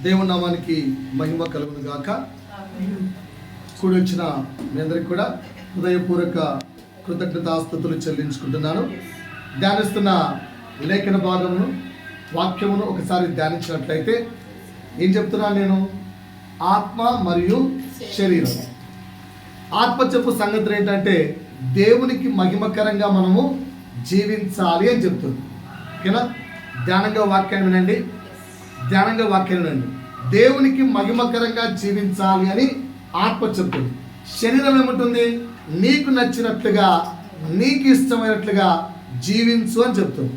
దేవుని నామానికి మహిమ కలుగును గాక. కూడి వచ్చిన మీ అందరికి కూడా హృదయపూర్వక కృతజ్ఞతాస్తుతులు చెల్లించుకుంటున్నాను. ధ్యానిస్తున్న లేఖన భాగమును వాక్యమును ఒకసారి ధ్యానించినట్లయితే ఏం చెప్తున్నాను నేను? ఆత్మ మరియు శరీరం. ఆత్మ చెప్పు సంగతులు ఏంటంటే దేవునికి మహిమకరంగా మనము జీవించాలి అని చెప్తుంది. ఓకేనా? ధ్యానంగా వాక్యాన్ని వినండి. దేవునికి మహిమకరంగా జీవించాలి అని ఆత్మ చెప్తుంది. శరీరం ఏముంటుంది? నీకు నచ్చినట్లుగా, నీకు ఇష్టమైనట్లుగా జీవించు అని చెప్తుంది.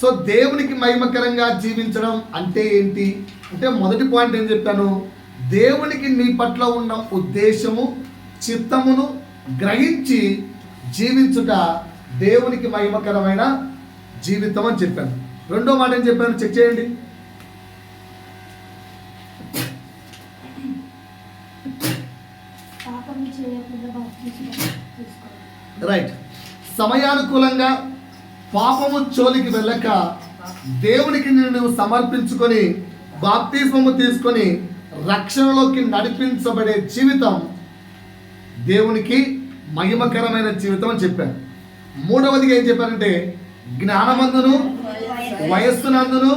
సో దేవునికి మహిమకరంగా జీవించడం అంటే ఏంటి అంటే, మొదటి పాయింట్ ఏం చెప్పాను? దేవునికి నీ పట్ల ఉన్న ఉద్దేశము, చిత్తమును గ్రహించి జీవించుట దేవునికి మహిమకరమైన జీవితం అని చెప్పాను. రెండో మాట ఏం చెప్పాను? చెక్ చేయండి. రైట్. సమయానుకూలంగా పాపము జోలికి వెళ్ళక దేవునికి నువ్వు సమర్పించుకొని బాప్తిస్మము తీసుకొని రక్షణలోకి నడిపించబడే జీవితం దేవునికి మహిమకరమైన జీవితం అని చెప్పాను. మూడవదిగా ఏం చెప్పారంటే, జ్ఞానమందును, వయస్సునందును,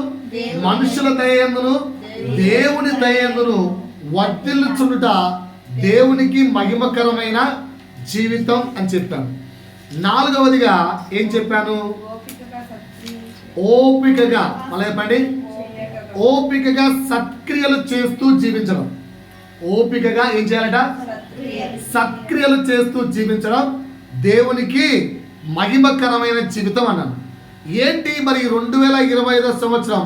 మనుషుల దయందును, దేవుని దయందును వర్ధిల్లుచుండుట దేవునికి మహిమకరమైన జీవితం అని చెప్పాను. నాలుగవదిగా ఏం చెప్పాను? ఓపికగా, మళ్ళీ చెప్పండి, ఓపికగా సత్క్రియలు చేస్తూ జీవించడం. ఓపికగా ఏం చేయాలట? సత్క్రియలు చేస్తూ జీవించడం దేవునికి మహిమకరమైన జీవితం అన్నాను. ఏంటి మరి 2025 సంవత్సరం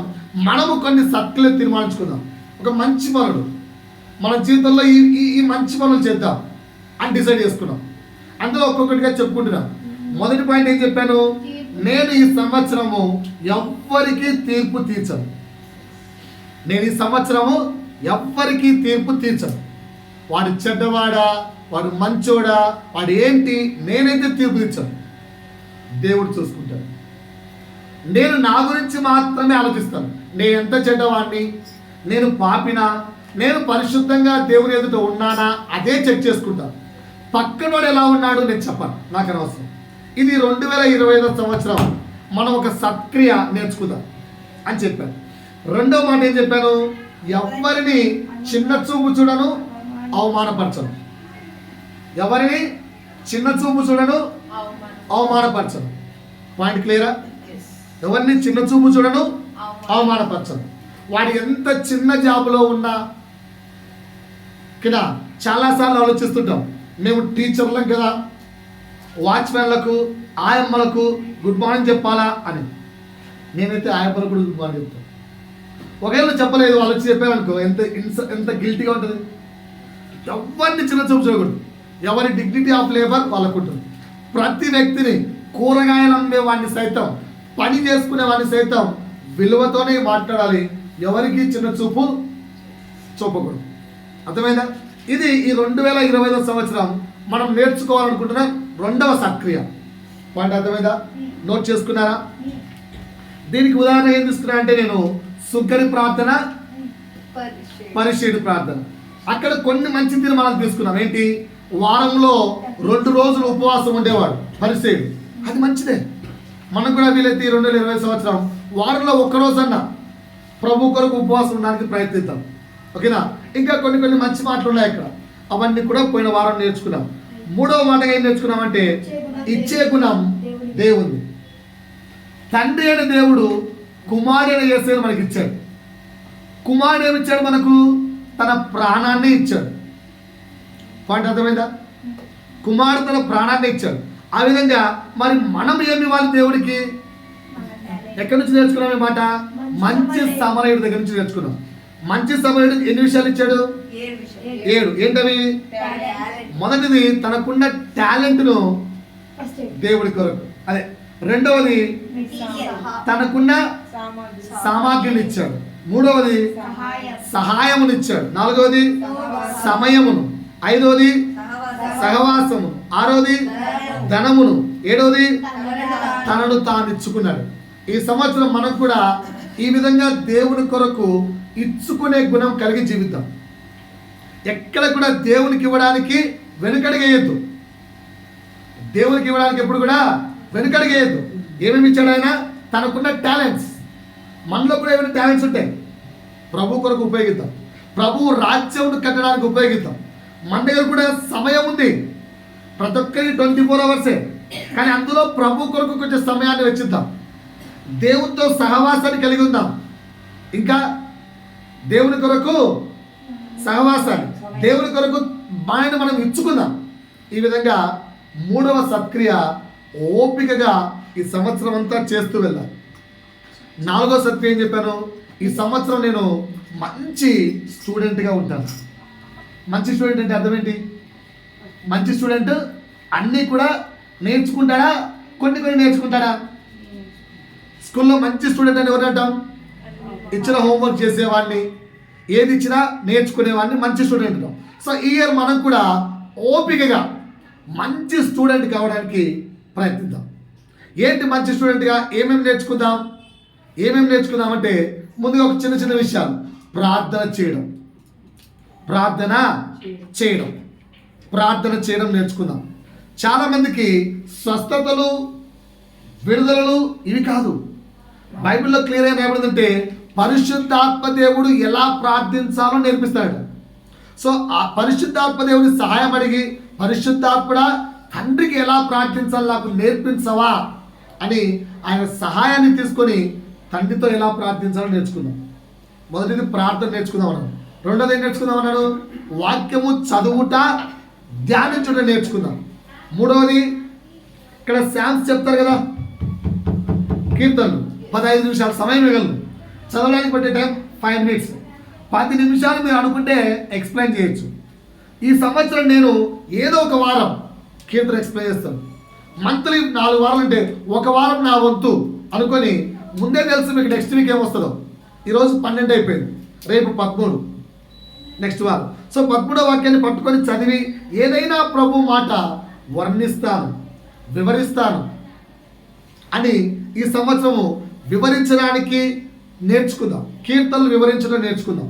మనము కొన్ని సత్క్రియలు తీర్మానించుకుందాం. ఒక మంచి పనులు మన జీవితంలో ఈ మంచి పనులు చేద్దాం అని డిసైడ్ చేసుకున్నాం. అందులో ఒక్కొక్కటిగా చెప్పుకుంటున్నాం. మొదటి పాయింట్ ఏం చెప్పాను? నేను ఈ సంవత్సరము ఎవ్వరికీ తీర్పు తీర్చను. వాడు చెడ్డవాడా, వాడు మంచోడా, వాడు ఏంటి, నేనైతే తీర్పు తీర్చను. దేవుడు చూసుకుంటాడు. నేను నా గురించి మాత్రమే ఆలోచిస్తాను. నేను ఎంత చెడ్డవాడిని, నేను పాపినా, నేను పరిశుద్ధంగా దేవుని ఎదుట ఉన్నానా, అదే చెక్ చేసుకుంటాను. పక్కనోడు ఎలా ఉన్నాడు నేను చెప్పను, నాకు అనవసరం. ఇది 2025 సంవత్సరం మనం ఒక సత్క్రియ నేర్చుకుందాం అని చెప్పాను. రెండో మాట ఏం చెప్పాను? ఎవరిని చిన్న చూపు చూడను, అవమానపరచను. ఎవరిని చిన్న చూపు చూడను, అవమానపరచను. పాయింట్ క్లియరా? ఎవరిని చిన్న చూపు చూడను, అవమానపరచను. వాడు ఎంత చిన్న జాబులో ఉన్నా కదా, చాలాసార్లు ఆలోచిస్తుంటాం, మేము టీచర్లం కదా, వాచ్మెన్లకు, ఆయమ్మలకు గుడ్ మార్నింగ్ చెప్పాలా అని. నేనైతే ఆయమ్మలకు కూడా గుడ్ మార్నింగ్ చెప్తాను. ఒకవేళ చెప్పలేదు, వాళ్ళు వచ్చి చెప్పారనుకో, ఎంత గిల్టీగా ఉంటుంది. ఎవరిని చిన్న చూపు చూడకూడదు. ఎవరి డిగ్నిటీ ఆఫ్ లేబర్ వాళ్ళకు ఉంటుంది. ప్రతి వ్యక్తిని, కూరగాయలు అమ్మే వాడిని సైతం, పని చేసుకునే వాడిని సైతం విలువతోనే మాట్లాడాలి. ఎవరికి చిన్న చూపు చూపకూడదు. అర్థమైందా? ఇది ఈ 2025 సంవత్సరం మనం నేర్చుకోవాలనుకుంటున్న రెండవ సక్రియ పాయింట్. అర్థమైందా? నోట్ చేసుకున్నారా? దీనికి ఉదాహరణ ఏం తీసుకున్నా అంటే, నేను సుగ్గరి ప్రార్థన, పరిశీడు ప్రార్థన, అక్కడ కొన్ని మంచి తీర్మానాలు తీసుకున్నాం. ఏంటి? వారంలో 2 రోజులు ఉపవాసం ఉండేవాడు పరిశీడు. అది మంచిదే. మనం కూడా వీలైతే ఈ 2020 సంవత్సరం వారంలో 1 రోజన్నా ప్రభు కొరకు ఉపవాసం ఉండడానికి ప్రయత్నిద్దాం. ఓకేనా? ఇంకా కొన్ని మంచి మాటలు ఉన్నాయి అక్కడ. అవన్నీ కూడా పోయిన వారం నేర్చుకున్నాం. మూడవ మాటగా ఏం నేర్చుకున్నామంటే, ఇచ్చే గుణం దేవుంది. తండ్రి అయిన దేవుడు కుమారుడు అయిన యేసుని మనకి ఇచ్చాడు. కుమారుడు ఏమి ఇచ్చాడు మనకు? తన ప్రాణాన్ని ఇచ్చాడు. పాయింట్ అర్థమైందా? కుమారుడు తన ప్రాణాన్ని ఇచ్చాడు. ఆ విధంగా మరి మనం ఏమి ఇవ్వాలి దేవుడికి? ఎక్కడి నుంచి నేర్చుకున్నాం ఈ మాట? మంచి సమరయుడి దగ్గర నుంచి నేర్చుకున్నాం. మంచి సమరయుడు ఎన్ని విషయాలు ఇచ్చాడు? 7. ఏంటవి? మొదటిది తనకున్న టాలెంట్ను దేవుడి కొరకు, అదే. రెండవది తనకున్న సామాగ్రిని ఇచ్చాడు. మూడవది సహాయమును ఇచ్చాడు. నాలుగవది సమయమును. ఐదవది సహవాసము. ఆరవది ధనమును. ఏడవది తనను తాను ఇచ్చుకున్నాడు. ఈ సంవత్సరం మనం కూడా ఈ విధంగా దేవుని కొరకు ఇచ్చుకునే గుణం కలిగి జీవిద్దాం. ఎక్కడ కూడా దేవునికి ఇవ్వడానికి వెనుకడిగేయద్దు. దేవునికి ఇవ్వడానికి ఎప్పుడు కూడా వెనుకడిగేయద్దు. ఏమేమి ఇచ్చాడు ఆయన? తనకున్న టాలెంట్స్. మనలో కూడా ఏమైనా టాలెంట్స్ ఉంటాయి, ప్రభు కొరకు ఉపయోగిద్దాం. ప్రభు రాజ్యం కట్టడానికి ఉపయోగిద్దాం. మన దగ్గర కూడా సమయం ఉంది, ప్రతి ఒక్కరి 24 అవర్సే. కానీ అందులో ప్రభు కొరకు కొంచెం సమయాన్ని వెచ్చిద్దాం. దేవునితో సహవాసాన్ని కలిగి ఉందాం. ఇంకా దేవుని కొరకు సహవాసాన్ని, దేవుని కొరకు మాయను మనం ఇచ్చుకుందాం. ఈ విధంగా 3వ సత్క్రియ ఓపికగా ఈ సంవత్సరం అంతా చేస్తూ వెళ్ళాలి. 4వ సత్క్రియ ఏం చెప్పాను? ఈ సంవత్సరం నేను మంచి స్టూడెంట్గా ఉంటాను. మంచి స్టూడెంట్ అంటే అర్థం ఏంటి? మంచి స్టూడెంట్ అన్నీ కూడా నేర్చుకుంటాడా? కొన్ని నేర్చుకుంటాడా? స్కూల్లో మంచి స్టూడెంట్ అని ఎవరు అంటాం? ఇచ్చిన హోంవర్క్ చేసేవాడిని, ఏది ఇచ్చినా నేర్చుకునేవాడిని మంచి స్టూడెంట్ అంటాం. సో ఈ ఇయర్ మనం కూడా ఓపికగా మంచి స్టూడెంట్ కావడానికి ప్రయత్నిద్దాం. ఏంటి మంచి స్టూడెంట్గా ఏమేమి నేర్చుకుందాం అంటే ముందుగా ఒక చిన్న విషయాలు. ప్రార్థన చేయడం నేర్చుకుందాం. చాలామందికి స్వస్థతలు, విడుదలలు ఇవి కాదు. బైబిల్లో క్లియర్గా రాయబడిందంటే పరిశుద్ధాత్మ దేవుడు ఎలా ప్రార్థించాలో నేర్పిస్తాడు. సో ఆ పరిశుద్ధాత్మ దేవుని సహాయం అడిగి, పరిశుద్ధాత్ముడా తండ్రికి ఎలా ప్రార్థించాలో నాకు నేర్పించవా అని ఆయన సహాయాన్ని తీసుకొని తండ్రితో ఎలా ప్రార్థించాలో నేర్చుకుందాం. మొదటిది ప్రార్థన నేర్చుకుందాం అన్నాడు. రెండోది ఏం నేర్చుకుందాం అన్నాడు? వాక్యము చదువుట, ధ్యానించుట నేర్చుకుందాం. మూడవది ఇక్కడ శామ్స్ చెప్తారు కదా, కీర్తనలు 15 నిమిషాలు సమయం ఇవ్వగలరు. చదవడానికి పట్టే టైం 5 మినిట్స్. 10 నిమిషాలు మీరు అనుకుంటే ఎక్స్ప్లెయిన్ చేయొచ్చు. ఈ సంవత్సరం నేను ఏదో ఒక వారం కీర్తన ఎక్స్ప్లెయిన్ చేస్తాను. మంత్లీ 4 వారాలు అంటే ఒక వారం నా వంతు అనుకొని ముందే తెలుసు మీకు నెక్స్ట్ వీక్ ఏమొస్తుందో. ఈరోజు 12 అయిపోయింది, రేపు 13, నెక్స్ట్ వారం. సో 13వ వాక్యాన్ని పట్టుకొని చదివి ఏదైనా ప్రభు మాట వర్ణిస్తాను, వివరిస్తాను అని ఈ సంవత్సరము వివరించడానికి నేర్చుకుందాం. కీర్తనలు వివరించడం నేర్చుకుందాం.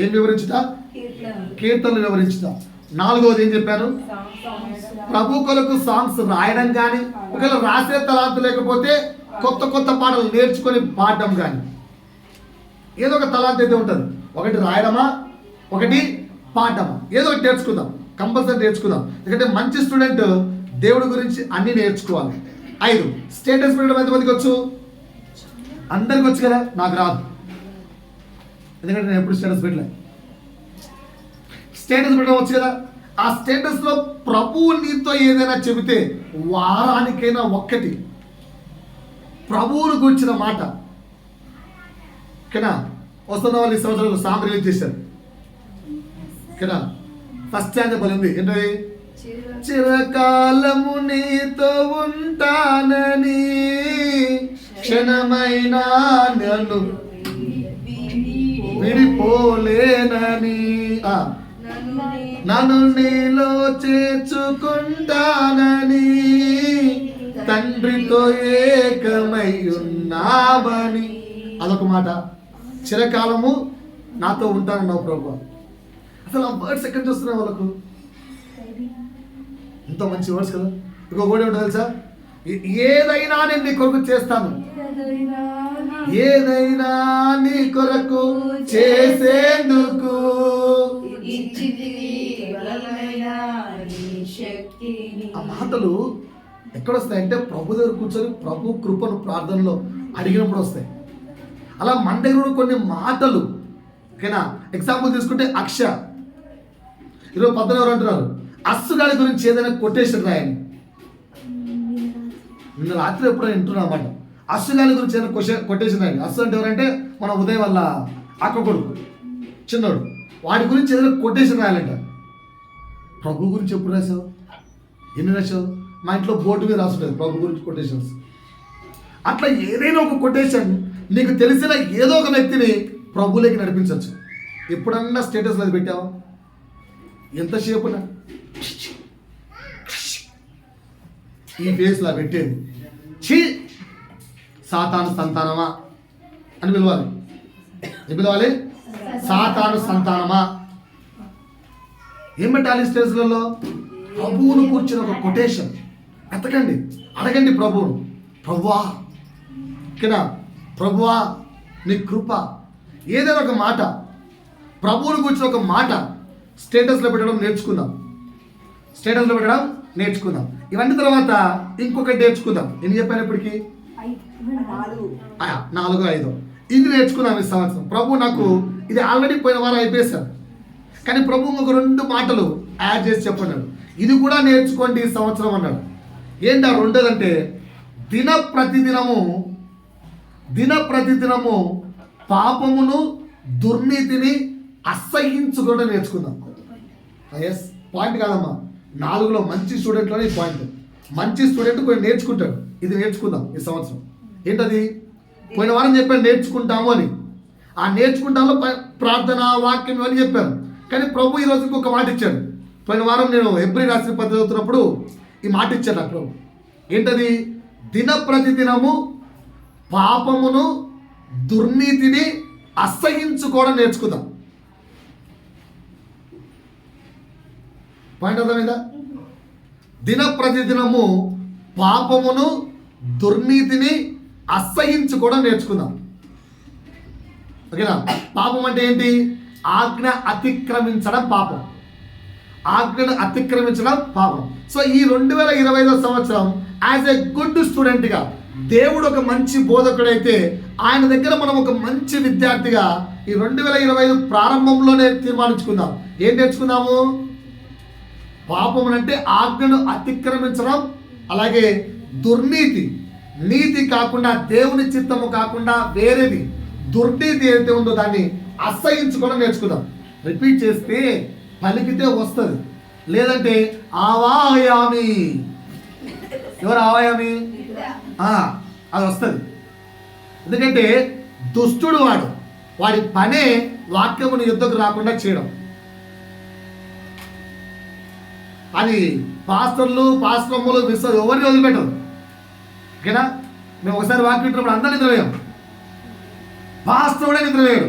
ఏం వివరించుతా? కీర్తనలు వివరించుతా. 4వది ఏం చెప్పాను? ప్రభు కొరకు సాంగ్స్ రాయడం కానీ, ఒకవేళ రాసే తలాంతు లేకపోతే కొత్త పాటలు నేర్చుకొని పాడడం కానీ, ఏదో ఒక తలాంతు అయితే ఉంటుంది. ఒకటి రాయడమా, ఒకటి పాడడమా, ఏదో ఒకటి నేర్చుకుందాం. కంపల్సరీ నేర్చుకుందాం. ఎందుకంటే మంచి స్టూడెంట్ దేవుడి గురించి అన్నీ నేర్చుకోవాలి. 5 స్టేటస్ పెట్టడం ఎంతమందికి వచ్చు? అందరికి వచ్చు కదా, నాకు రాదు. ఎందుకంటే నేను ఎప్పుడు స్టేటస్ పెట్టలే. స్టేటస్ పెట్టడం వచ్చు కదా. ఆ స్టేటస్లో ప్రభువు నీతో ఏదైనా చెబితే వారానికైనా ఒక్కటి ప్రభువును గురించిన మాట. ఓకేనా? వస్తున్న వాళ్ళు ఈ సంవత్సరం సాంగ్ రిలీజ్ చేశారు. ఓకేనా? ఫస్ట్ ఛాన్స్ ఉంది ఏంటది? చిరకాలము నీతో ఉంటానని, క్షణమైనా నన్ను విడిపోలేనని, నన్ను నీలో చేర్చుకుంటానని, తండ్రితో ఏకమై ఉన్నామని. అదొక మాట. చిరకాలము నాతో ఉంటానన్నావు ప్రభు. అసలు ఆ వర్డ్స్ ఎక్కడ చూస్తున్నావు వాళ్ళకు? ఎంతో మంచి వర్డ్స్ కదా. ఇంకో కూడా ఏమిటో తెలుసా? ఏదైనా నేను నీ కొరకు చేస్తాను, ఏదైనా నీ కొరకు చేసేందుకు. ఆ మాటలు ఎక్కడొస్తాయంటే ప్రభు దగ్గర కూర్చొని ప్రభు కృపను ప్రార్థనలో అడిగినప్పుడు వస్తాయి. అలా మన దగ్గర కొన్ని మాటలు. ఓకేనా? ఎగ్జాంపుల్ తీసుకుంటే అక్ష. ఈరోజు 14 ఎవరు అంటున్నారు? అస్సుగాడి గురించి ఏదైనా కొటేషన్ రాయండి. నిన్న రాత్రి ఎప్పుడైనా వింటున్నా అన్నమాట. అస్సుగాడి గురించి ఏదైనా కొటేషన్ రాయండి. అస్సు అంటే ఎవరంటే మన ఉదయం వల్ల అక్క కొడుకు, చిన్నోడు. వాడి గురించి ఏదైనా కొటేషన్ రాయాలంట. ప్రభు గురించి ఎప్పుడు రాసావు? ఎన్ని రాసావు? మా ఇంట్లో బోర్డు మీద రాస్తుంటుంది ప్రభు గురించి కొటేషన్స్. అట్లా ఏదైనా ఒక కొటేషన్ నీకు తెలిసిన ఏదో ఒక వ్యక్తిని ప్రభులోకి నడిపించవచ్చు. ఎప్పుడన్నా స్టేటస్లో అది పెట్టావా? ఎంతసేపు ఈ ఫేస్లా పెట్టేది ఛీ సాతాను సంతానమా అని పిలవాలి. ఏం పిలవాలి? సాతాను సంతానమా. ఏం పెట్టాలి స్టేజ్లలో? ప్రభువును కూర్చుని ఒక కొటేషన్ ఎత్తకండి, అడగండి ప్రభువును. ప్రభువా కదా, ప్రభువా నీ కృప, ఏదైనా ఒక మాట ప్రభువును కూర్చుని ఒక మాట స్టేటస్లో పెట్టడం నేర్చుకుందాం. స్టేటస్లో పెట్టడం నేర్చుకుందాం. ఇవన్నీ తర్వాత ఇంకొకటి నేర్చుకుందాం. ఎన్ని చెప్పాను ఇప్పటికి? 4, 5 ఇది నేర్చుకుందాం ఈ సంవత్సరం. ప్రభు నాకు ఇది ఆల్రెడీ పోయిన వారం అయిపోయేశాను, కానీ ప్రభు ఒక 2 మాటలు యాడ్ చేసి చెప్పన్నాడు. ఇది కూడా నేర్చుకోండి ఈ సంవత్సరం అన్నాడు. ఏంటి ఆ రెండోదంటే, దిన ప్రతిదినము పాపమును దుర్నీతిని అసహించుకోవడం నేర్చుకుందాం. ఎస్, పాయింట్ కాదమ్మా, 4లో మంచి స్టూడెంట్లోనే ఈ పాయింట్. మంచి స్టూడెంట్ కొన్ని నేర్చుకుంటాడు. ఇది నేర్చుకుందాం ఈ సంవత్సరం. ఏంటది? పోయిన వారం చెప్పాను నేర్చుకుంటాము అని. ఆ నేర్చుకుంటాలో ప్రార్థన, వాక్యం ఇవన్నీ చెప్పాను. కానీ ప్రభు ఈరోజు ఇంకొక మాట ఇచ్చాడు. పోయిన వారం నేను హెబ్రీ రాసిన పద్ధతి చదువుతున్నప్పుడు ఈ మాట ఇచ్చాడు నాకు ప్రభు. ఏంటది? ప్రతిదినము పాపమును దుర్నీతిని అసహించుకోవడం నేర్చుకుందాం. పాయింట్ అర్థమైందా? ప్రతిదినము పాపమును దుర్నీతిని అసహించుకోవడం నేర్చుకుందాం. ఓకేనా? పాపం అంటే ఏంటి? ఆజ్ఞ అతిక్రమించడం పాపం. ఆజ్ఞను అతిక్రమించడం పాపం. సో ఈ 2025 సంవత్సరం యాజ్ ఎ గుడ్ స్టూడెంట్గా, దేవుడు ఒక మంచి బోధకుడైతే ఆయన దగ్గర మనం ఒక మంచి విద్యార్థిగా ఈ 2025 ప్రారంభంలోనే తీర్మానించుకుందాం. ఏం నేర్చుకుందాము? పాపం అంటే ఆజ్ఞను అతిక్రమించడం, అలాగే దుర్నీతి, నీతి కాకుండా, దేవుని చిత్తము కాకుండా వేరేది దుర్నీతి ఏదైతే ఉందో దాన్ని అసహించుకోవడం నేర్చుకుందాం. రిపీట్ చేస్తే పలికితే వస్తుంది, లేదంటే ఆవాయామి. ఎవరు ఆవాయామి? అది వస్తుంది. ఎందుకంటే దుష్టుడు వాడి పనే వాక్యముని యుద్ధకు రాకుండా చేయడం. అది పాస్టర్లు ఎవరిని వదిలిపెట్టరు. ఓకేనా? మేము ఒకసారి వాక్యం వింటున్నప్పుడు అందరూ నిద్రపోయాం, పాస్టర్ కూడా నిద్రపోయాడు.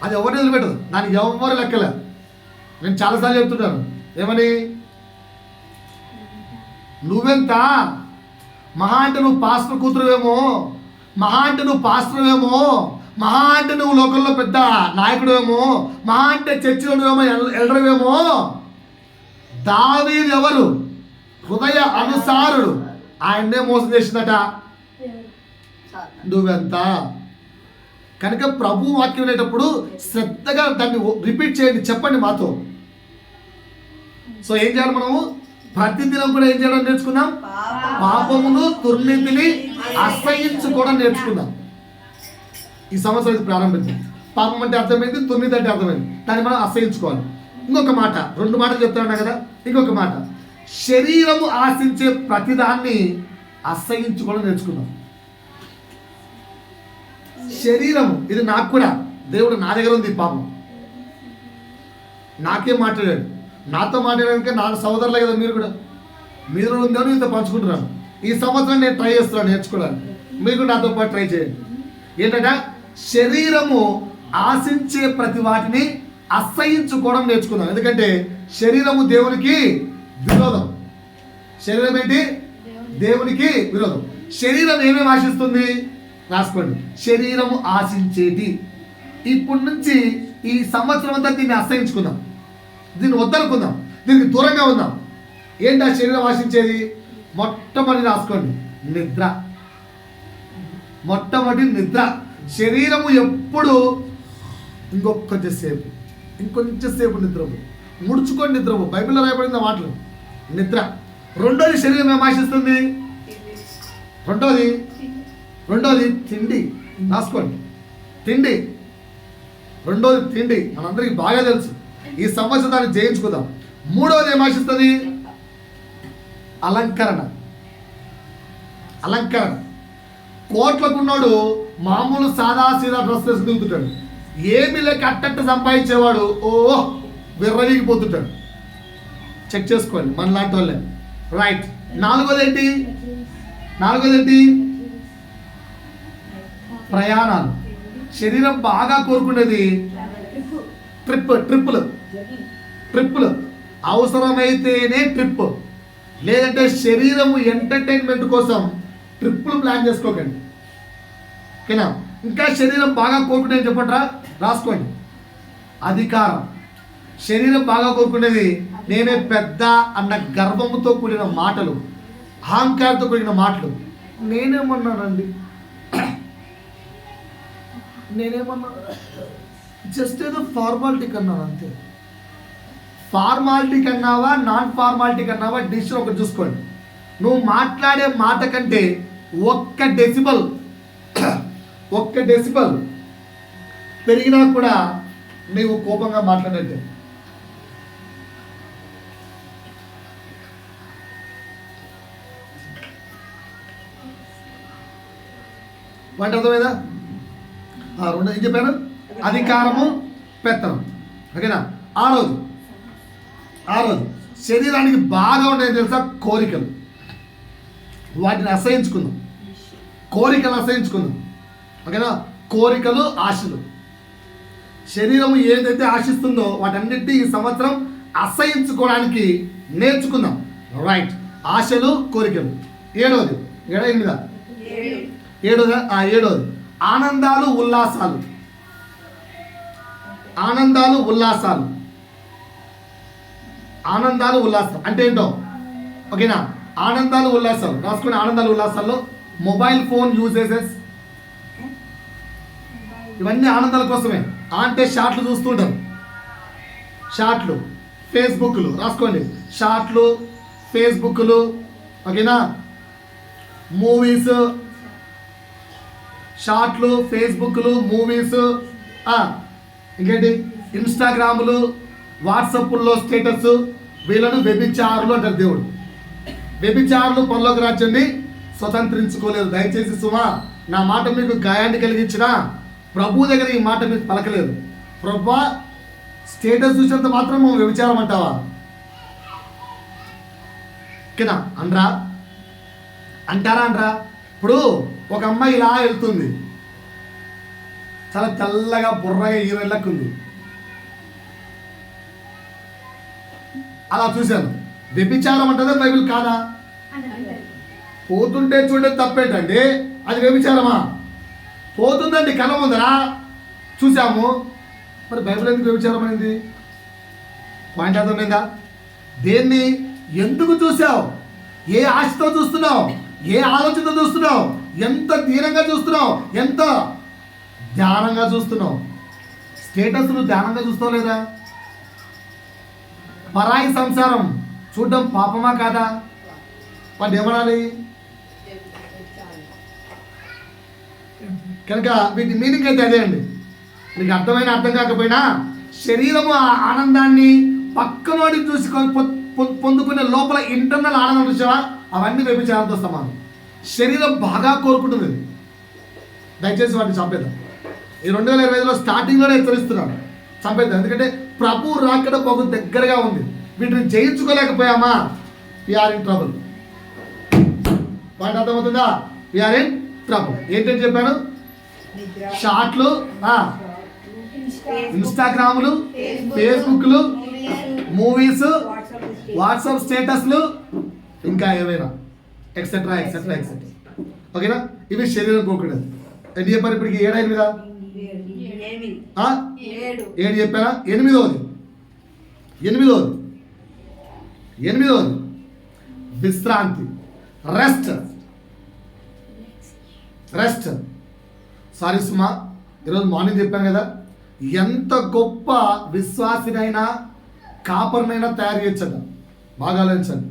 అది ఎవరిని వదిలిపెట్టదు, దానికి ఎవరు లెక్కలే. నేను చాలాసార్లు చెప్తున్నాను, ఏమని? నువ్వెంత మహా అంటే నువ్వు పాస్టర్ కూతురువేమో, మహా అంటే నువ్వు పాస్టర్వేమో, మహా అంటే నువ్వు లోకల్లో పెద్ద నాయకుడువేమో, మహా అంటే చర్చిలో నువ్వేమో ఎల్డర్వేమో. దావీదు ఎవరు? హృదయ అనుసారుడు. ఆయన్నే మోసం చేసిందట. నువ్వెంత? కనుక ప్రభు వాక్యం వినేటప్పుడు శ్రద్ధగా దాన్ని రిపీట్ చేయండి, చెప్పండి మాతో. సో ఏం చేయాలి మనము? ప్రతిదినం కూడా ఏం చేయడం నేర్చుకుందాం? పాపమును దుర్నీతిని అసహించుకోవడం నేర్చుకుందాం. ఈ సంవత్సరం ఇది ప్రారంభించాం. పాపం అంటే అర్థమైంది, దుర్నీతి అంటే అర్థమైంది, దాన్ని మనం అసహించుకోవాలి. ఇంకొక మాట, 2 మాటలు చెప్తాను కదా. ఇంకొక మాట, శరీరము ఆశించే ప్రతిదాన్ని అసహించుకోవడం నేర్చుకుందాం. శరీరము, ఇది నాకు కూడా దేవుడు నా దగ్గర ఉంది. పాపం నాకేం మాట్లాడాడు, నాతో మాట్లాడాక నా సోదరులే కదా మీరు కూడా. మీరు ఉందో ఇంత పంచుకుంటున్నాను. ఈ సంవత్సరం నేను ట్రై చేస్తున్నాను నేర్చుకోవడానికి. మీరు కూడా నాతో పాటు ట్రై చేయండి. ఏంటంటే శరీరము ఆశించే ప్రతి వాటిని అసహించుకోవడం నేర్చుకుందాం. ఎందుకంటే శరీరము దేవునికి విరోధం. శరీరం ఏంటి? దేవునికి విరోధం. శరీరం ఏమేమి ఆశిస్తుంది? రాసుకోండి. శరీరము ఆశించేది. ఇప్పటి నుంచి ఈ సంవత్సరం అంతా దీన్ని అసహించుకుందాం, దీన్ని వద్దనుకుందాం, దీనికి దూరంగా ఉందాం. ఏంటి ఆ శరీరం ఆశించేది? మొట్టమొదటి రాసుకోండి, నిద్ర. మొట్టమొదటి నిద్ర. శరీరము ఎప్పుడు ఇంకొంచెంసేపు నిద్రపో, ముడుచుకొని నిద్రపో. బైబిల్లో రాయబడిన మాటలు నిద్ర. రెండోది శరీరం ఏం ఆశిస్తుంది? రెండోది తిండి. రాసుకోండి, తిండి. రెండోది తిండి, మనందరికీ బాగా తెలుసు. ఈ సంవత్సరం దాన్ని జయించుకుందాం. మూడోది ఏం ఆశిస్తుంది? అలంకరణ. కోట్లకున్నాడు మామూలు సీదా డ్రెస్ వేసి దిగుతుంటాడు. ఏమి లేక అట్టట్టు సంపాదించేవాడు విర్రవీగిపోతుంటాడు. చెక్ చేసుకోండి మన లాంటి వాళ్ళే. రైట్. నాలుగోది ఏంటి? ప్రయాణాలు. శరీరం బాగా కోరుకునేది ట్రిప్పులు అవసరమైతేనే ట్రిప్, లేదంటే శరీరము ఎంటర్టైన్మెంట్ కోసం ట్రిప్పులు ప్లాన్ చేసుకోకండి. ఓకేనా? ఇంకా శరీరం బాగా కోరుకునేది చెప్పంటారా? రాసుకోండి. అధికారం. శరీరం బాగా కోరుకునేది నేనే పెద్ద అన్న గర్వముతో కూడిన మాటలు, అహంకారంతో కూడిన మాటలు. నేనేమన్నానండి, జస్ట్ ఏదో ఫార్మాలిటీ కన్నాను అంతే. ఫార్మాలిటీ కన్నావా నాన్ ఫార్మాలిటీ కన్నావా డిసిషన్ ఒకటి చూసుకోండి. నువ్వు మాట్లాడే మాట కంటే ఒక్క డెసిబల్ పెరిగినా కూడా నీవు కోపంగా మాట్లాడినట్టే. వాటి అర్థమైందా? రెండు ఏం చెప్పాను? అధికారము, పెత్తనం. ఓకేనా? ఆరోజు శరీరానికి బాగా ఉంటాయి తెలుసా? కోరికలు. వాటిని అసహించుకుందాం. ఓకేనా? కోరికలు, ఆశలు. శరీరము ఏదైతే ఆశిస్తుందో వాటన్నిటిని ఈ సంవత్సరం అసహించుకోవడానికి నేర్చుకుందాం. రైట్. ఆశలు, కోరికలు. ఏడవది ఆనందాలు, ఉల్లాసాలు. అంటే ఏంటో? ఓకేనా? ఆనందాలు, ఉల్లాసాలు రాసుకుని. ఆనందాలు, ఉల్లాసాల్లో మొబైల్ ఫోన్ యూజెసెస్, ఇవన్నీ ఆనందాల కోసమే. అంటే షార్ట్లు చూస్తుంటారు. షార్ట్లు, ఫేస్బుక్లు రాసుకోండి. షార్ట్లు, ఫేస్బుక్లు. ఓకేనా? మూవీస్, షార్ట్లు, ఫేస్బుక్లు, మూవీస్. ఇంకేంటి? ఇన్స్టాగ్రాములు, వాట్సాప్లో స్టేటస్. వీళ్ళను వ్యభిచారులు అంటారు దేవుడు. వ్యభిచారులు పరలోక రాజ్యాన్ని స్వతంత్రించుకోలేదు. దయచేసి సుమా, నా మాట మీకు గాయాన్ని కలిగించిన ప్రభు దగ్గర ఈ మాట మీకు పలకలేదు. ప్రభా, స్టేటస్ చూసినంత మాత్రం నువ్వు వ్యభిచారం అంటావా? ఓకేనా? అంటారా? ఇప్పుడు ఒక అమ్మాయి ఇలా వెళ్తుంది, చాలా తెల్లగా బుర్రగా హీరోయిన్లకు ఉంది. అలా చూశాను. వ్యభిచారం అంటదా బైబిల్ కాదా? పోతుంటే చూడే తప్పేంటండి, అది వ్యభిచారమా? పోతుందండి కళ్ళ ముందరా చూసాము, మరి బైబిల్ ఎందుకు వ్యభిచారం అనేది? పాయింట్ అర్థమైందా? దేన్ని ఎందుకు చూసావు? ఏ ఆశతో చూస్తున్నావు? ఏ ఆలోచనతో చూస్తున్నావు? ఎంత ధీరంగా చూస్తున్నావు? ఎంత ధ్యానంగా చూస్తున్నావు? స్టేటస్ నువ్వు ధ్యానంగా చూస్తావు లేదా? పరాయి సంసారం చూడడం పాపమా కాదా? వాటి ఏమనాలి? కనుక వీటి మీనింగ్ అయితే అదే అండి. నీకు అర్థం కాకపోయినా శరీరము ఆ ఆనందాన్ని పక్కనోడి చూసి పొందుకునే లోపల ఇంటర్నల్ ఆనందం చూసావా? అవన్నీ వ్యభిచారంతో సమానం. శరీరం బాగా కోరుకుంటుంది. దయచేసి వాటిని చంపేద్దాం. ఈ 2025లో స్టార్టింగ్లోనే హెచ్చరిస్తున్నాను, చంపేద్దాం. ఎందుకంటే ప్రభు రాకడ బహు దగ్గరగా ఉంది. వీటిని జయించుకోలేకపోయామా, వీఆర్ ఇన్ ట్రబుల్. వాటి అర్థమవుతుందా? We're in trouble. ఏంటని చెప్పాను? షార్ట్లు, ఇన్స్టాగ్రాములు, ఫేస్బుక్లు, మూవీస్, వాట్సాప్ స్టేటస్లు, ఇంకా ఏమైనా ఎక్సెట్రా. ఓకేనా? ఇవి శరీరం కోరుకునేది. ఎన్ని చెప్పారు ఇప్పటికి? 7 8 7 చెప్పారా? ఎనిమిదవది విశ్రాంతి, రెస్ట్. సారీ సుమా, ఈరోజు మార్నింగ్ చెప్పాను కదా, ఎంత గొప్ప విశ్వాసినైనా కాపర్నైనా తయారు చేయొచ్చట. బాగా ఆలోచించండి.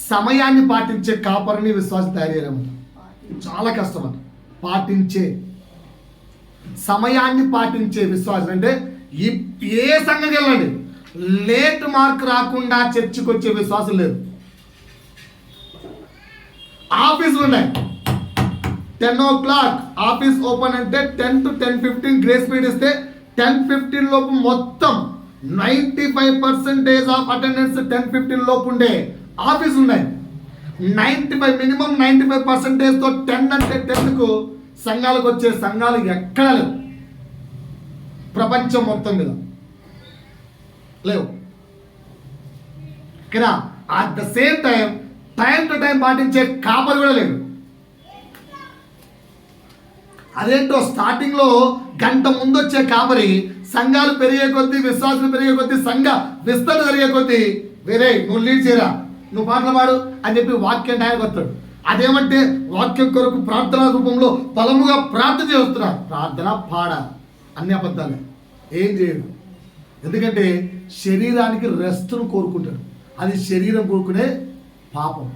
సమయాన్ని పాటించే కాపర్ని విశ్వాసం తయారు చేయలేమంట. చాలా కష్టం అంట. సమయాన్ని పాటించే విశ్వాసం అంటే ఏ సంఘానికి వెళ్ళండి, లేట్ మార్క్ రాకుండా చర్చికి వచ్చే విశ్వాసం లేదు. ఆఫీసులు ఉన్నాయి, 10 o'clock ఆఫీస్ ఓపెన్ అంటే 10 to 10:15 గ్రేస్ పీరియడ్ ఇస్తే 10:15 లోపు మొత్తం 95% ఆఫ్ అటెండెన్స్ 10:15 లోపు ఉండే ఆఫీసులు ఉన్నాయి. 95 మినిమం 95%తో 10 అంటే 10కు సంఘాలకు వచ్చే సంఘాలు ఎక్కడ లేవు. ప్రపంచం మొత్తం మీద లేవు. కదా at the same time to time పాటించే కాపరి కూడా లేడు. అదేంటో స్టార్టింగ్లో గంట ముందు వచ్చే కాపరి సంఘాలు పెరిగే కొద్దీ, విశ్వాసులు పెరిగే కొద్దీ, సంఘ విస్తరణ జరిగే కొద్దీ వేరే నువ్వు లీడ్ చేయరా, నువ్వు పాటలు పాడు అని చెప్పి వాక్యం టైంకి వస్తాడు. అదేమంటే వాక్యం కొరకు ప్రార్థనా రూపంలో బలముగా ప్రార్థన చేస్తున్నారు. ప్రార్థన పాడ అన్ని అబద్ధాలే, ఏం చేయడు. ఎందుకంటే శరీరానికి రెస్ట్ను కోరుకుంటాడు. అది శరీరం కోరుకునే పాపం.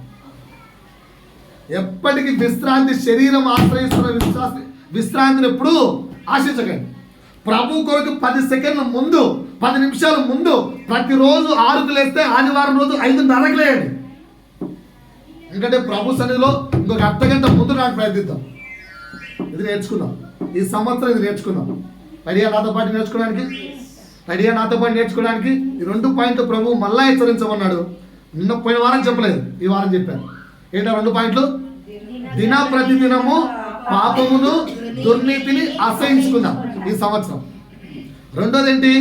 ఎప్పటికీ విశ్రాంతి, శరీరం ఆశ్రయిస్తున్న విశ్రాంతిని ఎప్పుడు ఆశించకండి. ప్రభు కొరకు 10 సెకండ్ల ముందు, 10 నిమిషాల ముందు ప్రతిరోజు 6కు లేస్తే ఆదివారం రోజు 5:30కు లేయండి. ఎందుకంటే ప్రభు సన్నిధిలో ఇంకొక అర్ధగంట ముందు నాకు ప్రయత్నిద్దాం. ఇది నేర్చుకుందాం, ఈ సంవత్సరం ఇది నేర్చుకుందాం. రెడీగా నాతో పాటు నేర్చుకోవడానికి? రెడీగా నాతో పాటు నేర్చుకోవడానికి? ఈ 2 పాయింట్లు ప్రభు మళ్ళా హెచ్చరించమన్నాడు. నిన్న పోయిన వారం చెప్పలేదు, ఈ వారం చెప్పాను. ఏంటో 2 పాయింట్లు? దిన ప్రతిదినము పాపమును దుర్నీతిని అసహించుకుందాం ఈ సంవత్సరం. రెండోది ఏంటి?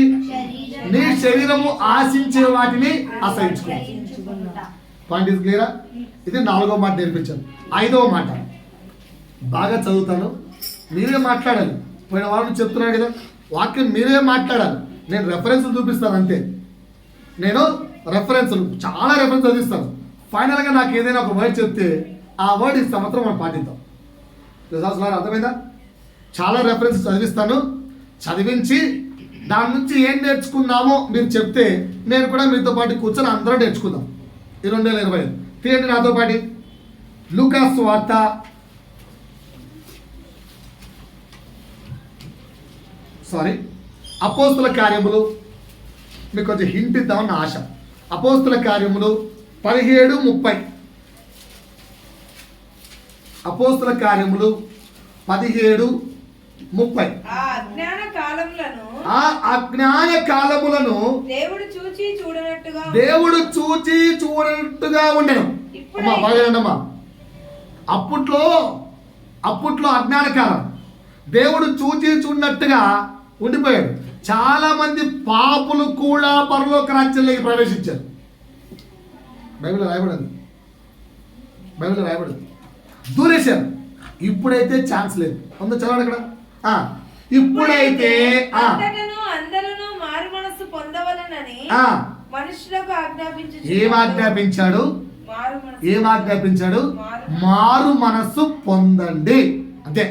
నీ శరీరము ఆశించే వాటిని అసహించుకుందాం. పాయింట్ ఇస్ క్లియరా? ఇది 4వ మాట నేర్పించాను. 5వ మాట బాగా చదువుతాను, మీరే మాట్లాడాలి. పోయిన వారం చెప్తున్నాను కదా, వాక్యం మీరే మాట్లాడాలి. నేను రెఫరెన్స్లు చూపిస్తాను అంతే. నేను రెఫరెన్స్లు చాలా రెఫరెన్స్ చదివిస్తాను. ఫైనల్గా నాకు ఏదైనా ఒక వర్డ్ చెప్తే ఆ వర్డ్ ఈ సంవత్సరం మనం పాటిద్దాం. అర్థమైందా? చాలా రెఫరెన్స్ చదివిస్తాను. చదివించి దాని నుంచి ఏం నేర్చుకున్నామో మీరు చెప్తే నేను కూడా మీతో పాటు కూర్చొని అందరూ నేర్చుకుందాం. ఈ 2025 తీయండి నాతో పాటు. లూకా సువార్త అపోస్తుల కార్యములు, మీకు కొంచెం హింట్ ఇద్దామన్న ఆశ. అపోస్తుల కార్యములు 17:30. అపోస్తుల కార్యములు 17:30. ఆ అజ్ఞాన కాలములను దేవుడు చూచి చూడనట్టుగా ఉండెను. అమ్మా బాగానండమ్మా. అప్పట్లో అజ్ఞాన కాలం, దేవుడు చూచి చూడనట్టుగా ఉండిపోయాడు. చాలా మంది పాపులు కూడా పరలోక రాజ్యంలోకి ప్రవేశించారు. బైబిల్లో రాయబడింది. దూరేశారు. ఇప్పుడైతే ఛాన్స్ లేదు. అందరూ చదవండి అక్కడ. ఇప్పుడైతే ఏమాజ్ఞాపించాడు? మారు మనస్సు పొందండి, అంతే.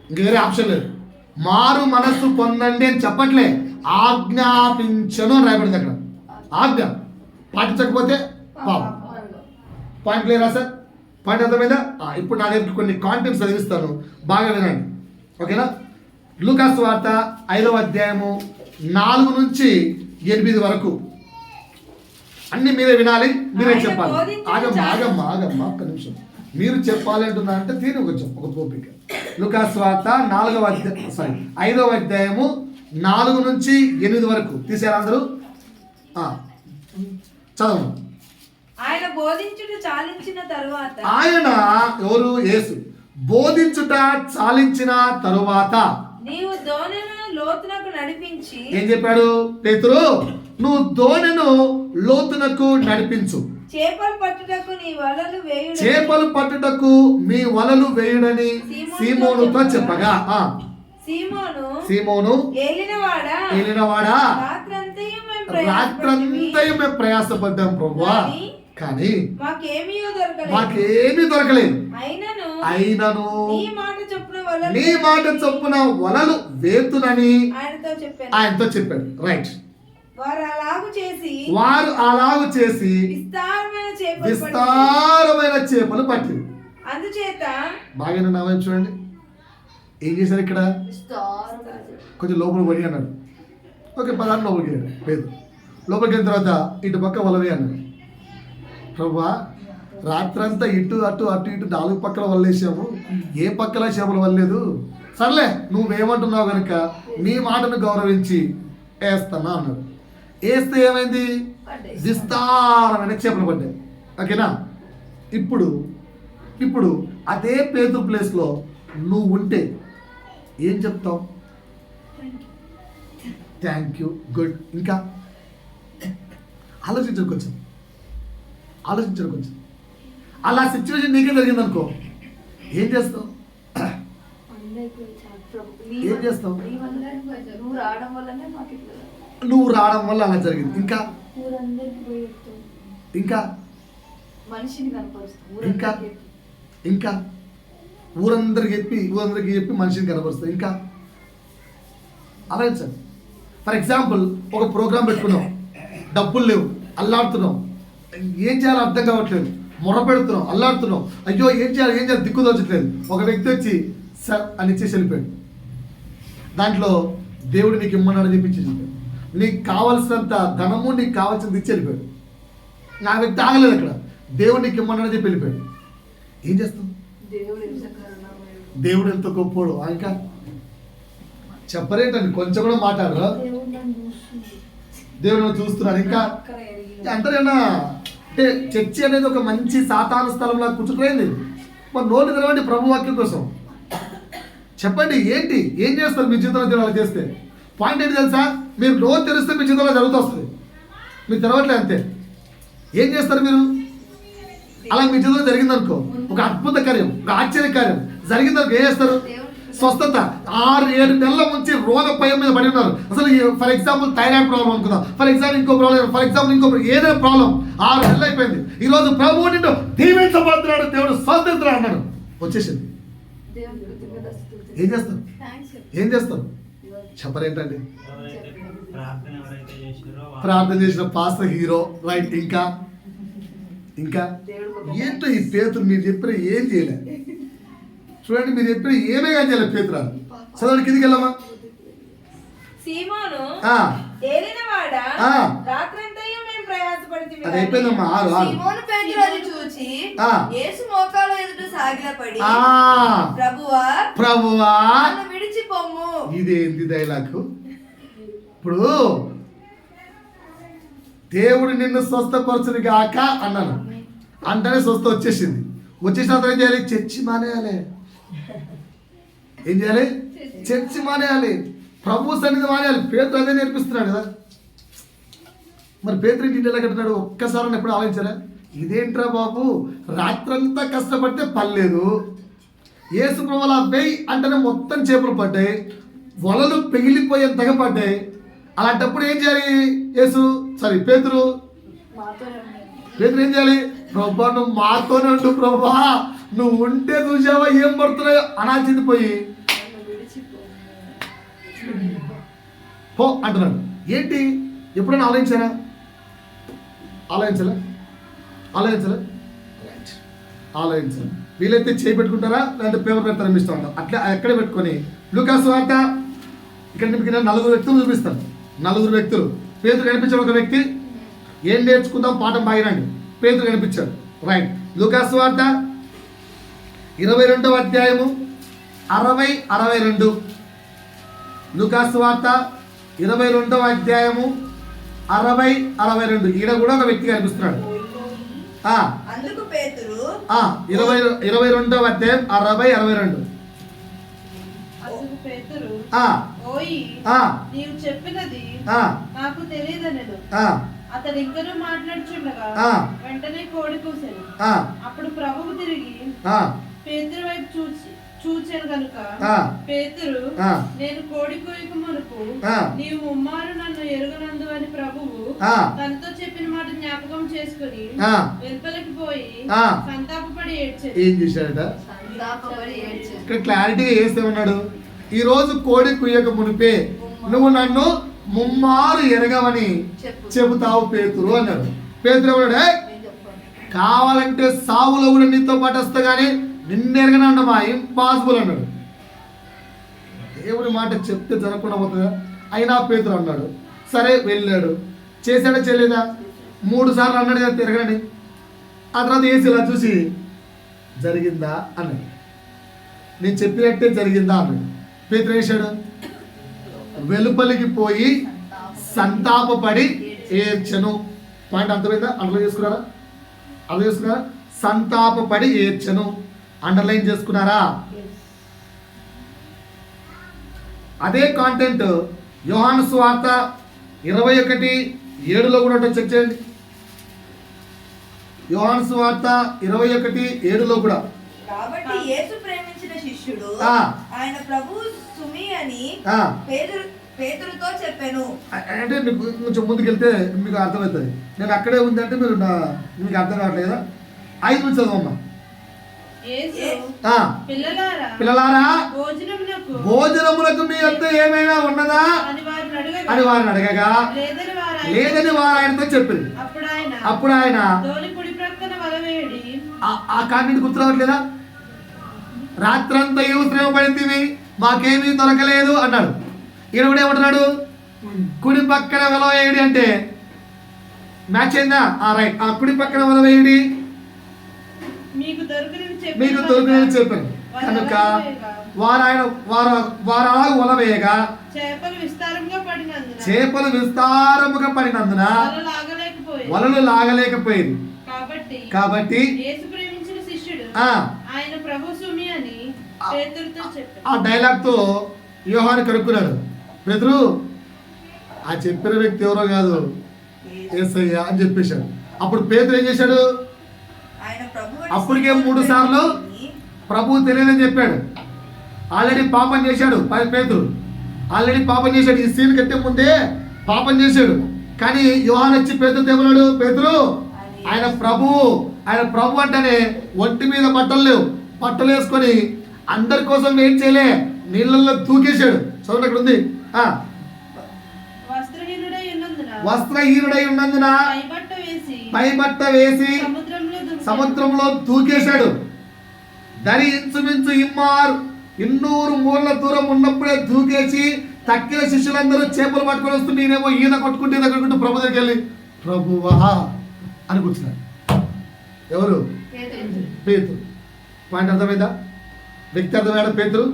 ఇంక వేరే ఆప్షన్ లేదు. మారు మనస్సు పొందండి అని చెప్పట్లే, ఆజ్ఞాపించను అని రాయబడింది అక్కడ. ఆజ్ఞ పాటించకపోతే పాపం. పాయింట్ క్లియరా సార్? పాయింట్ అర్థమైందా? ఇప్పుడు నా దగ్గర కొన్ని కాంటెంట్స్ చదివిస్తాను, బాగా వినండి, ఓకేనా? లూకా సువార్త 5వ అధ్యాయము 4 నుంచి 8 వరకు అన్ని మీరే వినాలి, మీరే చెప్పాలి. ఆగమ్మా ఒక్క నిమిషం. మీరు చెప్పాలి అంటున్నా అంటే తీరు కొంచెం ఒక ఓపిక. లూకా సువార్త 5వ అధ్యాయము 4 నుంచి 8 వరకు తీసారు అందరూ? చదవండి. ఆయన బోధించుట చాలించిన తరువాత, ఆయన ఎవరు? యేసు. బోధించుట చాలించిన తరువాత నీవు దోణెను లోతునకు నడిపించి, ఏం చెప్పాడు? పేతురు, నువ్వు దోణెను లోతునకు నడిపించు, చేపలు పట్టుటకు మీ వలలు వేయుడని సీమోనుతో చెప్పగా, సీమోను ఏలినవాడా, రాత్రంతయు మేము ప్రయాసపడ్డాం ప్రభువా, కానీ మాకేమీ దొరకలేదు. అయినను నీ మాట చొప్పున వలలు వేతునని ఆయనతో చెప్పాడు. రైట్. వారు అలాగు చేసి విస్తారమైన చేపలు పట్టింది. అందుచేత బాగా నా వైపు చూడండి, ఏం చేశారు ఇక్కడ? కొంచెం లోపల పడి అన్నాడు. ఓకే, 10 లోపలికి వెళ్ళాడు. లేదు, లోపలికి వెళ్ళిన తర్వాత ఇటు పక్క వలవే అన్నాడు. ప్రభా, రాత్రంతా ఇటు 4 పక్కల వల్లేసాము, ఏ పక్కల చేపలు వల్లేదు. సర్లే, నువ్వేమంటున్నావు కనుక నీ మాటను గౌరవించి వేస్తున్నా అన్నాడు. వేస్తే ఏమైంది? విస్తారమైన చేపలు పడ్డాయి. ఓకేనా? ఇప్పుడు అదే పేతురు ప్లేస్లో నువ్వు ఉంటే ఏం చెప్తావు? Thank you, good. ఇంకా ఆలోచించరు కొంచెం, అలా సిచ్యువేషన్ నీకే జరిగింది అనుకో, ఏం చేస్తావు? ఏం చేస్తావు? నువ్వు రావడం వల్ల అలా జరిగింది. ఇంకా ఊరందరికి చెప్పి మనిషిని కనపరుస్తావు. ఇంకా ఆలోచించండి. ఫర్ ఎగ్జాంపుల్, ఒక ప్రోగ్రామ్ పెట్టుకున్నాం, డబ్బులు లేవు, అల్లాడుతున్నాం, ఏం చేయాలో అర్థం కావట్లేదు, మొరపెడుతున్నాం, అల్లాడుతున్నాం, అయ్యో ఏం చేయాలి దిక్కు తోచట్లేదు. ఒక వ్యక్తి వచ్చి సార్ అని ఇచ్చేసి వెళ్ళిపోయాడు. దాంట్లో దేవుడు నీకు ఇమ్మన్నాడు చెప్పించి నీకు కావాల్సినంత ధనము, నీకు కావాల్సింది ఇచ్చి వెళ్ళిపోయాడు. నా వ్యక్తి ఆగలేదు అక్కడ, దేవుడు నీకు ఇమ్మన్నాడు చెప్పి వెళ్ళిపోయాడు. ఏం చేస్తాం? దేవుడు ఎంత గొప్పోడు. ఇంకా చెప్పరేంటండి, కొంచెం కూడా మాట్లాడరు. దేవుడు చూస్తున్నాడు. ఇంకా అంటారేనా అంటే చర్చి అనేది ఒక మంచి సాతాను స్థలంలో కూర్చుంటుంది. మరి నోటి తెరవండి ప్రభు వాక్యం కోసం. చెప్పండి, ఏం చేస్తారు మీ జీవితంలో అలా చేస్తే? పాయింట్ ఏంటి తెలుసా? మీరు నోరు తెరిస్తే మీ జీవితంలో జరుగుతూ వస్తుంది, మీరు తెరవట్లేదు అంతే. ఏం చేస్తారు మీరు? అలా మీ జీవితంలో జరిగిందనుకో, ఒక అద్భుత కార్యం, ఒక ఆశ్చర్య కార్యం జరిగిందనుకో, ఏం చేస్తారు? స్వస్థత. 6-7 నెలల నుంచి రోగ భయం మీద పడి ఉన్నారు. అసలు ఫర్ ఎగ్జాంపుల్ థైరాయిడ్ ప్రాబ్లం అనుకుందాం, ఫర్ ఎగ్జాంపుల్ ఇంకో ప్రాబ్లం, ఫర్ ఎగ్జాంపుల్ ఇంకో ఏదైనా ప్రాబ్లం, 6 నెలలు అయిపోయింది. ఈరోజు ప్రభువు నిన్ను దీవించబోతున్నాడు, దేవుడు స్వస్థిస్తున్నాడు అన్నాడు, వచ్చేసింది. ఏం చేస్తారు? చెప్పరేంటండి? ప్రార్థన చేసిన పాస్టర్ హీరో, రైట్. ఇంకా ఏంటో ఈ పేతురు మీరు చెప్పిన ఏం చేయలేదు. చూడండి, మీరు చెప్పిన ఏమే కానీ చేయలేదు. పేతురాలు చదవండి, కిందికి వెళ్ళమా. సీమోను ఏలినవాడా, రాత్రంతయు మేము ప్రయాసపడితిమి. అది అయిపోయిందమ్మా. సీమోను పేతురు అది చూచి యేసు మోకాళ్ళ ఎదుట సాగిలపడి, ప్రభువా నన్ను విడిచి పొమ్ము. ఇదేంది డైలాగ్? ఇప్పుడు దేవుడు నిన్ను స్వస్థపరచును గాక అన్నాను, అంటేనే స్వస్థ వచ్చేసింది. వచ్చేసిన తర్వాత ఏం చేయాలి? చర్చి మానేయాలి. ఏం చేయాలి? చర్చి మానేయాలి, ప్రభు సన్నిధి మానేయాలి. పేతురు అదే నేర్పిస్తున్నాడు కదా. మరి పేతురు ఇంటి ఎలా కట్టినాడు? ఒక్కసారి ఎప్పుడు ఆలోచించారా? ఇదేంట్రా బాబు, రాత్రంతా కష్టపడితే పర్లేదు, యేసు ప్రభువుల వెయ్యి అంటేనే మొత్తం చేపలు పడ్డాయి, వలలు పెగిలిపోయే తెగపడ్డాయి. అలాంటప్పుడు ఏం చేయాలి? పేతురు ఏం చేయాలి? ప్రభా నువ్వు మాతోనే ఉండు, ప్రభా నువ్వు ఉంటే చూసావా ఏం పడుతున్నాయో అనాల్సింది పోయి పో అంటున్నాడు. ఏంటి? ఎప్పుడైనా ఆలోచించారా? వీలైతే చేయి పెట్టుకుంటారా, లేదంటే పేపర్ పెడతారా ఇస్తూ ఉంటాం. అట్లా ఎక్కడే పెట్టుకొని లూకాసు వార్త ఇక్కడ మీకు 4 వ్యక్తులు చూపిస్తాను. 4 వ్యక్తులు. పేతురు కనిపించాడు ఒక వ్యక్తి. ఏం నేర్చుకుందాం, పాఠం బాగినండి. పేతురు కనిపించాడు, రైట్. లూకాసు వార్త 22వ అధ్యాయము 60-62. లూకాసు వార్త 22వ అధ్యాయము 60-62. ఈడ కూడా ఒక వ్యక్తి కనిపిస్తున్నాడు. అందుకు పేతురు 22వ అధ్యాయం 60-62. పేతురు నీవు చెప్పినది నాకు తెలియదనెను. అతడు ఇంకనూ మాట్లాడుచుండగా వెంటనే కోడి కూసెను. అప్పుడు ప్రభువు తిరిగి పేతురు వైపు చూచాను గనుక, పేతురు నేను కోడి కూయక మునుపు నీవు ముమ్మారు నన్ను ఎరుగనందు అని ప్రభువు తనతో చెప్పిన మాట జ్ఞాపకం చేసుకుని వెలుపలికి పోయి సంతాపపడి ఏడ్చాడు. ఏం చేశాడట? ఇక్కడ క్లారిటీగా వేస్తే ఉన్నాడు. ఈ రోజు కోడి కుయ్యక మునిపే నువ్వు నన్ను ముమ్మారు ఎరగవని చెబుతావు పేతురు అన్నాడు. పేతురు అన్నాడు, కావాలంటే సావులో కూడా నీతో పాటు వస్తా కానీ నిన్నెరగనండమా, ఇంపాసిబుల్ అన్నాడు. దేవుడి మాట చెప్తే జరగకుండా పోతుందా? అయినా పేతురు అన్నాడు. సరే వెళ్ళాడు. చేశాడా చేయలేదా? 3 సార్లు అన్నాడు కదా తిరగండి. ఆ తర్వాత ఏసి ఇలా చూసి జరిగిందా అన్నాడు. నేను చెప్పినట్టే జరిగిందా అన్నాడు. పేతురు వేసాడు, వెలుపలికి పోయి సంతాపపడి ఏడ్చెను. పాయింట్ అర్థమైందా? అండర్లైన్ చేసుకున్నారా? సంతాపపడి ఏడ్చెను. అండర్లైన్ చేసుకున్నారా? అదే కాంటెంట్ యోహాను సువార్త 21:7 కూడా ఉంటుంది, చెక్ చేయండి. యోహాను సువార్త 21:7 కూడా. కాబట్టి యేసు ప్రేమించిన శిష్యుడు ఆ. ఆయన ప్రభు సుమి అని ఆ. పేతురుతో చెప్పాను. అంటే మీకు కొంచెం ముందుకెళ్తే మీకు అర్థమవుతుంది. నేను అక్కడే ఉంది అంటే మీరు మీకు అర్థం కావట్లేదా? 5 నుంచి చదవమ్మా. యేసు ఆ. పిల్లలారా భోజనములకు భోజనములకు మీ వద్ద ఏమైనా ఉన్నదా అని అని వారిని అడగగా లేదని వారు ఆయనతో చెప్పింది. అప్పుడు ఆయన తోలి కుడి ప్రక్కన వల వేడి ఆ కాంటిని గుర్తు రావట్లేదా? రాత్రంతా శ్రమ పడింది, మాకేమీ దొరకలేదు అన్నాడు. ఈయన కూడా ఏమంటున్నాడు? కుడి పక్కన వల వేయడి అంటే మ్యాచ్ అయిందా? రైట్. ఆ కుడి పక్కన వల వేయడి, మీకు దొరికినవి చెప్పాను కనుక వారు వల వేయగా చేపలు విస్తారముగా పడినందున వలలు లాగలేకపోయింది. కాబట్టి ఆయన ప్రభు సుమి అని పేతురుతో చెప్పాడు. ఆ డైలాగ్ తో యోహాను కనుక్కున్నాడు. పేతురు, ఆ చెప్పిన వ్యక్తి ఎవరో కాదు, యేసయ్య అని చెప్పేశాడు. అప్పుడు పేతురు ఏం చేశాడు? అప్పటికే 3 సార్లు ప్రభు తెలియదని చెప్పాడు. ఆల్రెడీ పాపం చేశాడు పేతురు, ఆల్రెడీ పాపం చేశాడు. ఈ సీన్ కంటే ముందే పాపం చేశాడు. కానీ యోహాను వచ్చి పేతురుతో ఏమన్నాడు? పేతురు, ఆయన ప్రభు అంటేనే ఒంటి మీద బట్టలు లేవు, బట్టలు వేసుకొని అందరి కోసం ఏం చేయలే, నీళ్ళల్లో దూకేశాడు. చదువు అక్కడ ఉంది. వస్త్రహీనుడై ఉన్నందున పైబట్ట వేసి సముద్రంలో దూకేశాడు. దరి ఇంచుమించు 200 మూల దూరం ఉన్నప్పుడే దూకేసి తక్కిన శిష్యులందరూ చేపలు పట్టుకొని వస్తుంటే నేనేమో ఈత కొట్టుకుంటూ ప్రభు దగ్గరికి వెళ్ళి ప్రభువా అని కూర్చున్నాడు. ఎవరు? పేతురు. పాయింట్ అర్థమైందా? వ్యక్తి అర్థమయ్యాడా? పేతురు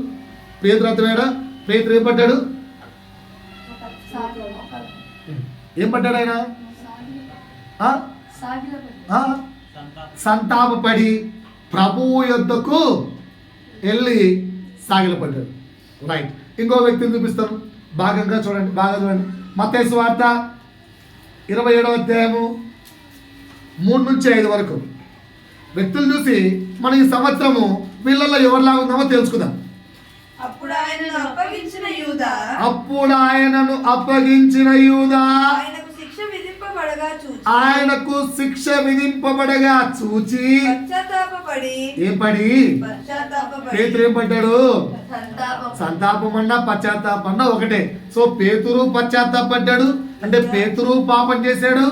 అర్థమయ్యాడా? పేతురు ఏం పడ్డాడు? ఆయన సంతాపపడి ప్రభువు యొద్దకు వెళ్ళి సాగిలపడ్డాడు. రైట్. ఇంకో వ్యక్తిని చూపిస్తాను, బాగా చూడండి. మత్తయి సువార్త 27వ అధ్యాయము 3 నుంచి 5 వరకు వ్యక్తులు చూసి మనం ఈ సంవత్సరము వీళ్ళల్లో ఎవరిలాగా ఉందామో తెలుసుకుందాం. అప్పుడు ఆయనను అప్పగించిన యూదా ఆయనకు శిక్ష విధింపబడగా చూచి పేతురు ఏం పడ్డాడు? సంతాపం అన్నా పశ్చాత్తాపం అన్నా ఒకటే. సో పేతురు పశ్చాత్తాపడ్డాడు అంటే పేతురు పాపం చేశాడు,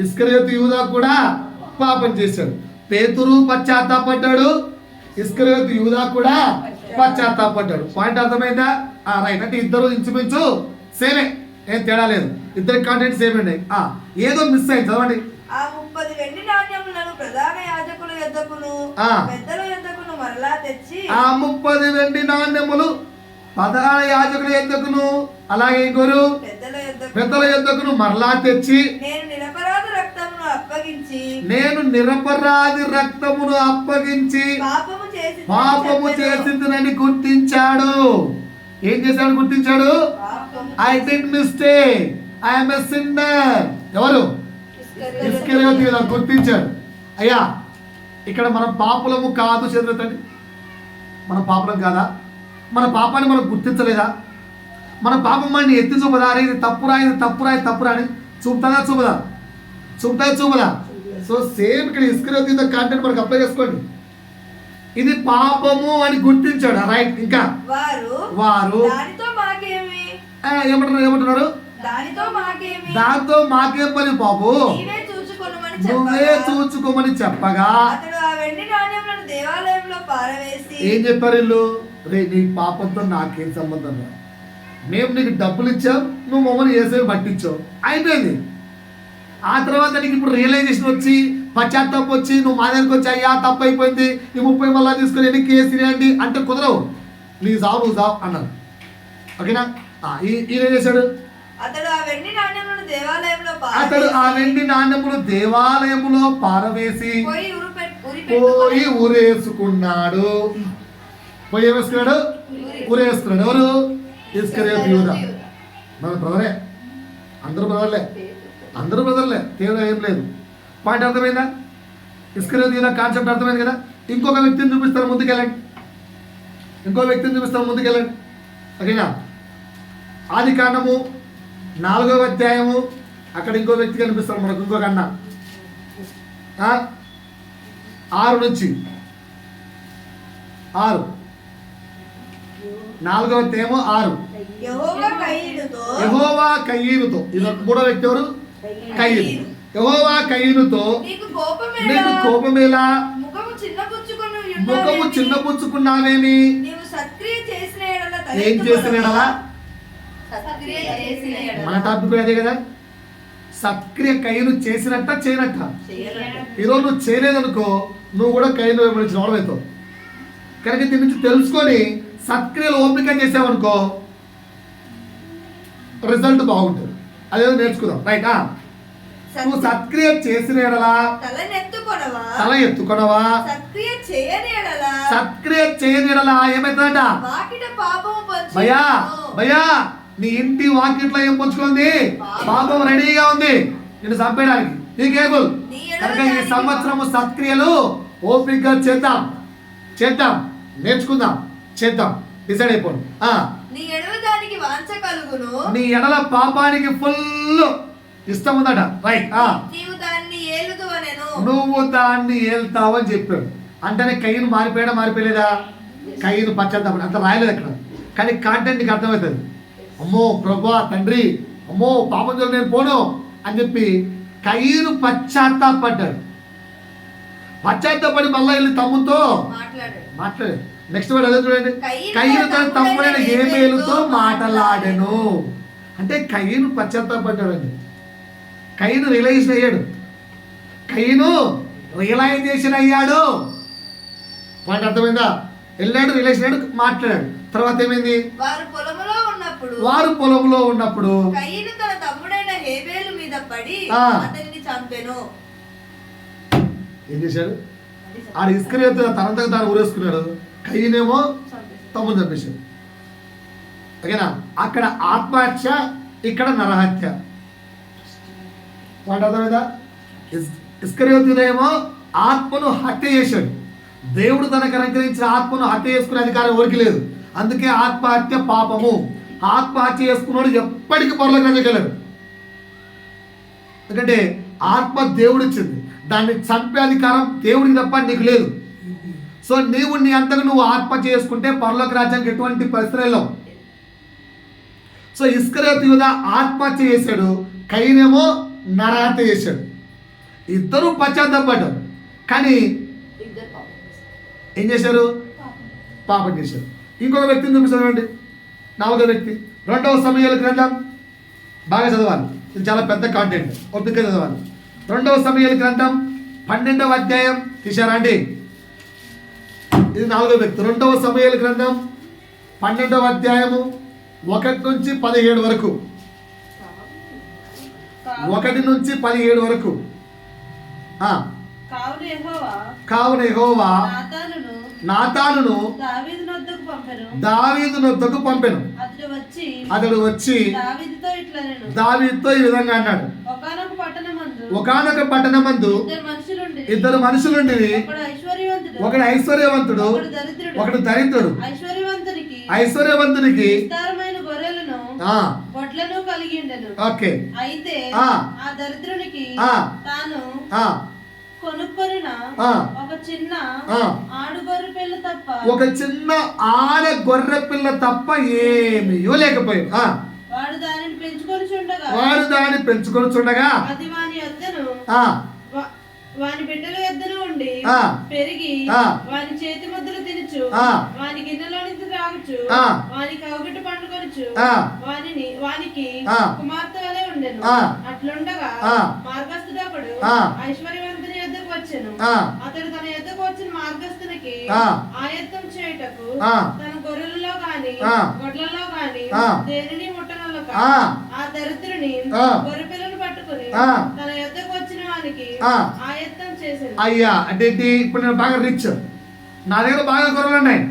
ఇస్కరియోతు యూదా కూడా పాపం చేశాడు. పేతురు పశ్చాత్తాపడ్డాడు, ఇస్కరియోతు యూదా కూడా పశ్చాత్తాపడ్డాడు. పాయింట్ అర్థమైందా? రైట్. అంటే ఇద్దరు ఇంచుమించు సేమే, ఏం తేడా లేదు, ఇద్దరి కాంటెంట్ సేమ్ అండి. ఏదో మిస్ అయింది, చదవండి. ఆ 30 వెండి నాణ్యములను ప్రధాన యాజకుల యొద్దకును పెద్దల యొద్దకును మరలా తెచ్చి ఆ 30 వెండి నాణ్యములు ప్రధాన యాజకుల యొద్దకును అలాగే ఇంకోరు పెద్దల యొద్దకును మరలా తెచ్చి నేను నిరపరాధి రక్తమును అప్పగించి పాపము చేసిందని గుర్తించాడు. ఏం చేశాడు? గుర్తించాడు. I did mistake, I am a sinner. ఎవరు? ఇస్కరియోతు యూదా గుర్తించాడు. అయ్యా, ఇక్కడ మనం పాపులము కాదు. చేతులెత్తండి. మన పాపులం కాదా? మన పాపాన్ని మనం గుర్తించలేదా? మన పాపం మనని ఎత్తి చూపదా? ఇది తప్పురా అని చూపుతుందా? చూపదా? సో సేమ్ ఇక్కడ ఇస్కరియోతు యూదా కాంటెంట్ మనకు అప్లై చేసుకోండి. ఇది పాపము అని గుర్తించాడు. రైట్. ఇంకా వారు ఏమంటున్నారు? దాంతో మాకేం పని బాబు, నువ్వే చూచుకోమని చెప్పగా ఏం చెప్పారు వీళ్ళు? నీ పాపంతో నాకేం సంబంధం రా, మేము నీకు డబ్బులు ఇచ్చాం, నువ్వు మమ్మల్ని వేసే పట్టించావు, అయిపోయింది. ఆ తర్వాత నీకు ఇప్పుడు రియలైజేషన్ వచ్చి పశ్చాత్తాపం వచ్చి నువ్వు మా దగ్గరికి వచ్చి అయ్యా తప్పు అయిపోయింది, ఈ 30 మళ్ళా తీసుకుని ఎన్ని కేసు వేయండి అంటే కుదరవు, నువ్వు జావు అన్నాను. ఓకేనా? ఈయన ఏం చేశాడు? అతడు ఆ వెండి నాణ్యములు దేవాలయములో పారవేసి పోయి ఊరేసుకున్నాడు. ఊరేసుకున్నాడు. ఎవరు? ఇస్కరియోతు యూదా మన బ్రదరే, అందరూ బ్రదర్లే, తేడా ఏం లేదు. పాయింట్ అర్థమైందా? ఇస్కరియోతు యూదా కాన్సెప్ట్ అర్థమైంది కదా. ఇంకొక వ్యక్తిని చూపిస్తారు, ముందుకెళ్ళండి. ఓకేనా? ఆది కాండము 4వ అధ్యాయము, అక్కడ ఇంకో వ్యక్తి కనిపిస్తాడు మనకు, ఇంకొక అన్న. 6 నుంచి 6, 4వ అధ్యాయము 6. యెహోవా కయీనుతో, ఇది మూడో వ్యక్తి ఎవరు? కయీను. యెహోవా కయీనుతో నీకు కోపమేలా, ముఖము చిన్నపుచ్చుకున్నావేమి, ఏం చేసిన ఎడలా? మన టాపిక్ అదే కదా, సత్క్రియ కయ్యను చేసినట్ట చేయనట్ట. ఈరోజు నువ్వు చేయలేదనుకో, నువ్వు కూడా కయ్యను వెంబడించిన వాడవుతావు. కనుక దీని నుంచి తెలుసుకొని సత్క్రియలు ఓపిక చేసావనుకో, రిజల్ట్ బాగుంటుంది. అదేదో నేర్చుకుందాం. రైట్? నువ్వు సత్క్రియ చేసిన ఎడలా తల ఎత్తుకొనవా, సత్క్రియ చేయని ఎడలా ఏమైతుందట? భయా నీ ఇంటి వాకిట్లో ఏం పంచుకుంది? పాపం రెడీగా ఉంది నిన్ను చంపేయడానికి. నీకేబుల్ కనుక ఈ సంవత్సరము సత్క్రియలు ఓపికగా చేద్దాం, నేర్చుకుందాం, చేద్దాం. డిసైడ్ అయిపోండి. నీ ఎడల పాపానికి ఫుల్ ఇష్టం ఉందట. రైట్? నువ్వు దాన్ని ఏల్తావని చెప్పాడు. అంటేనే కయ్యను మారిపోయలేదా? కయ్యను పశ్చాత్తాపం అంత రాయలేదు అక్కడ, కానీ కాంటెంట్ నీకు అర్థమవుతుంది. అమ్మో ప్రభా తండ్రి, అమ్మో పాపం జోలికి నేను పోను అని చెప్పి కయ్యను పశ్చాత్తాపడి మళ్ళా వెళ్ళి తమ్ముతో మాట్లాడాడు. నెక్స్ట్ వర్డ్ అదే చూడండి. కయ్యను తన తమ్ముడైన హేబేలుతో మాట్లాడాను. అంటే కయ్యను పశ్చాత్తాపడ్డాడండి. కయ్యను రియలైజేషన్ అయ్యాడు. పాయింట్ అర్థమైందా? వెళ్ళాడు, రియలైజేషన్ అయ్యాడు, మాట్లాడాడు. తర్వాత ఏమైంది? వారు పొలంలో ఉన్నప్పుడు కయ్యను తన తమ్ముడైన హేబేలు మీద పడి అతనిని చంపెను. ఏం చేశాడు? ఆడ ఇస్కరియోతు తనంతకు తాను ఊరేసుకున్నాడు, కయ్యనేమో తమ్ముడు చంపేశాడు. ఓకేనా? అక్కడ ఆత్మహత్య, ఇక్కడ నరహత్య. పాయింట్ అర్థమైందా? ఇస్కరియోతునేమో ఆత్మను హత్య చేశాడు. దేవుడు తనకు అనుగ్రహించిన ఆత్మను హత్య చేసుకునే అధికారం ఎవరికి లేదు. అందుకే ఆత్మహత్య పాపము. ఆత్మహత్య చేసుకున్నాడు ఎప్పటికీ పరలోక రాజ్యానికి. ఎందుకంటే ఆత్మ దేవుడు ఇచ్చింది, దాన్ని చంపే అధికారం దేవుడికి తప్ప నీకు లేదు. సో నీవు నీ అంతకు నువ్వు ఆత్మహత్య చేసుకుంటే పరలోక రాజ్యానికి ఎటువంటి పరిస్థితుల్లో. సో ఇస్కరియోతు యూదా ఆత్మహత్య చేశాడు, కయ్యనేమో నరహత్య చేశాడు. ఇద్దరు పశ్చాత్తాపడ్డారు, కానీ ఏం చేశారు? పాపం చేశారు. ఇంకొక వ్యక్తిని చూపిస్తానండి, 4వ వ్యక్తి. 2వ సమూయేలు గ్రంథం బాగా చదవాలి, ఇది చాలా పెద్ద కాంటెంట్, ఓపిక చదవాలి. 2వ సమూయేలు గ్రంథం 12వ అధ్యాయం తీశారా అండి? ఇది 4వ వ్యక్తి. 2వ సమూయేలు గ్రంథం 12వ అధ్యాయము 1 నుంచి 17 వరకు. 1 నుంచి 17 వరకు. కావున యెహోవా నాతానును దావీదు నొద్దకు పంపెను. అతడు వచ్చి దావీదుతో ఈ విధంగా అన్నాడు. ఒకానొక పట్టణమందు ఇద్దరు మనుషులుండి, ఒకడు ఐశ్వర్యవంతుడు, ఒకడు దరిద్రుడు. ఐశ్వర్యవంతునికి ఓకే, అయితే ఆ దరిద్రునికి తాను కొనుక్కొనిన ఒక చిన్న ఆడుగొర్రె పిల్ల తప్ప, ఒక చిన్న ఆడ గొర్రె పిల్ల తప్ప ఏమీయో లేకపోయింది. వాడు దానిని పెంచుకొని చూడగా అది వాని యొద్దను వాని బిడ్డల యొద్దను ఉండి పెరిగి వాని చేతి ముద్దలు తినచ్చు, వాని గిన్నెలో నుంచి త్రాగచ్చు, వాని కౌగిట పండుకొనచ్చు, వానికి కుమార్తె వలె ఉండెను. అట్లుండగా మార్గస్థుడొకడు ఐశ్వర్యవంతుని యొద్దకు వచ్చెను. అతడు తన యొద్దకు వచ్చిన మార్గస్థునికి ఆయత్తం చేయుటకు తన గొర్రెలలో గాని గొడ్లలో గాని దేనిని ముట్టనొల్లక ఆ దరిద్రుని గొర్రె పిల్లను పట్టుకుని తన యొద్దకు వచ్చిన వానికి ఆయత్తం చేశాను. అయ్యా అంటే ఇప్పుడు నేను బాగా రిచ్, నా దగ్గర బాగా గొర్రెలు ఉన్నాయి,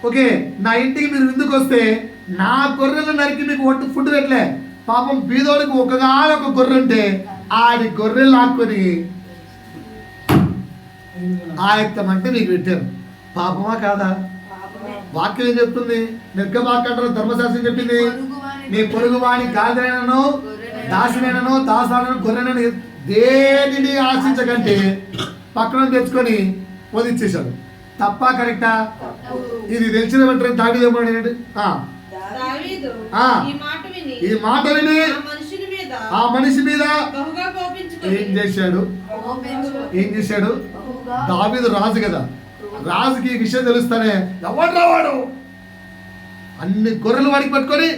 ఓకే, నా ఇంటికి మీరు విందుకు వస్తే నా గొర్రెలు నరికి మీకు ఫుడ్ పెట్టలే. పాపం బీదోడికి ఒక గొర్రె ఉంటే ఆడి గొర్రెలు లాక్కొని ఆయత్తమంటే మీకు పెట్టారు. పాపమా కాదా? వాక్యం ఏం చెప్తుంది? నిర్గమాకాండలో ధర్మశాస్త్రం చెప్పింది, నీ పొరుగు వాని గాడిదైనను దాసినైనను దాసాలను గొర్రెనను దేనిని ఆశించకంటే పక్కన తెచ్చుకొని వదిలిచ్చేశాడు. తప్ప కరెక్టా? ఇది తెలిసిన వెంటనే దావీదు ఏమన్నాడు? దావీదు ఆ. ఈ మాట విని ఆ మనిషి మీద బహుగా కోపించుకొని ఏం చేశాడు? దావీదు రాజు కదా, రాజుకి ఈ విషయం తెలుస్తానే ఎవడు రావాడు అన్ని గొర్రెలు వాడికి పట్టుకొని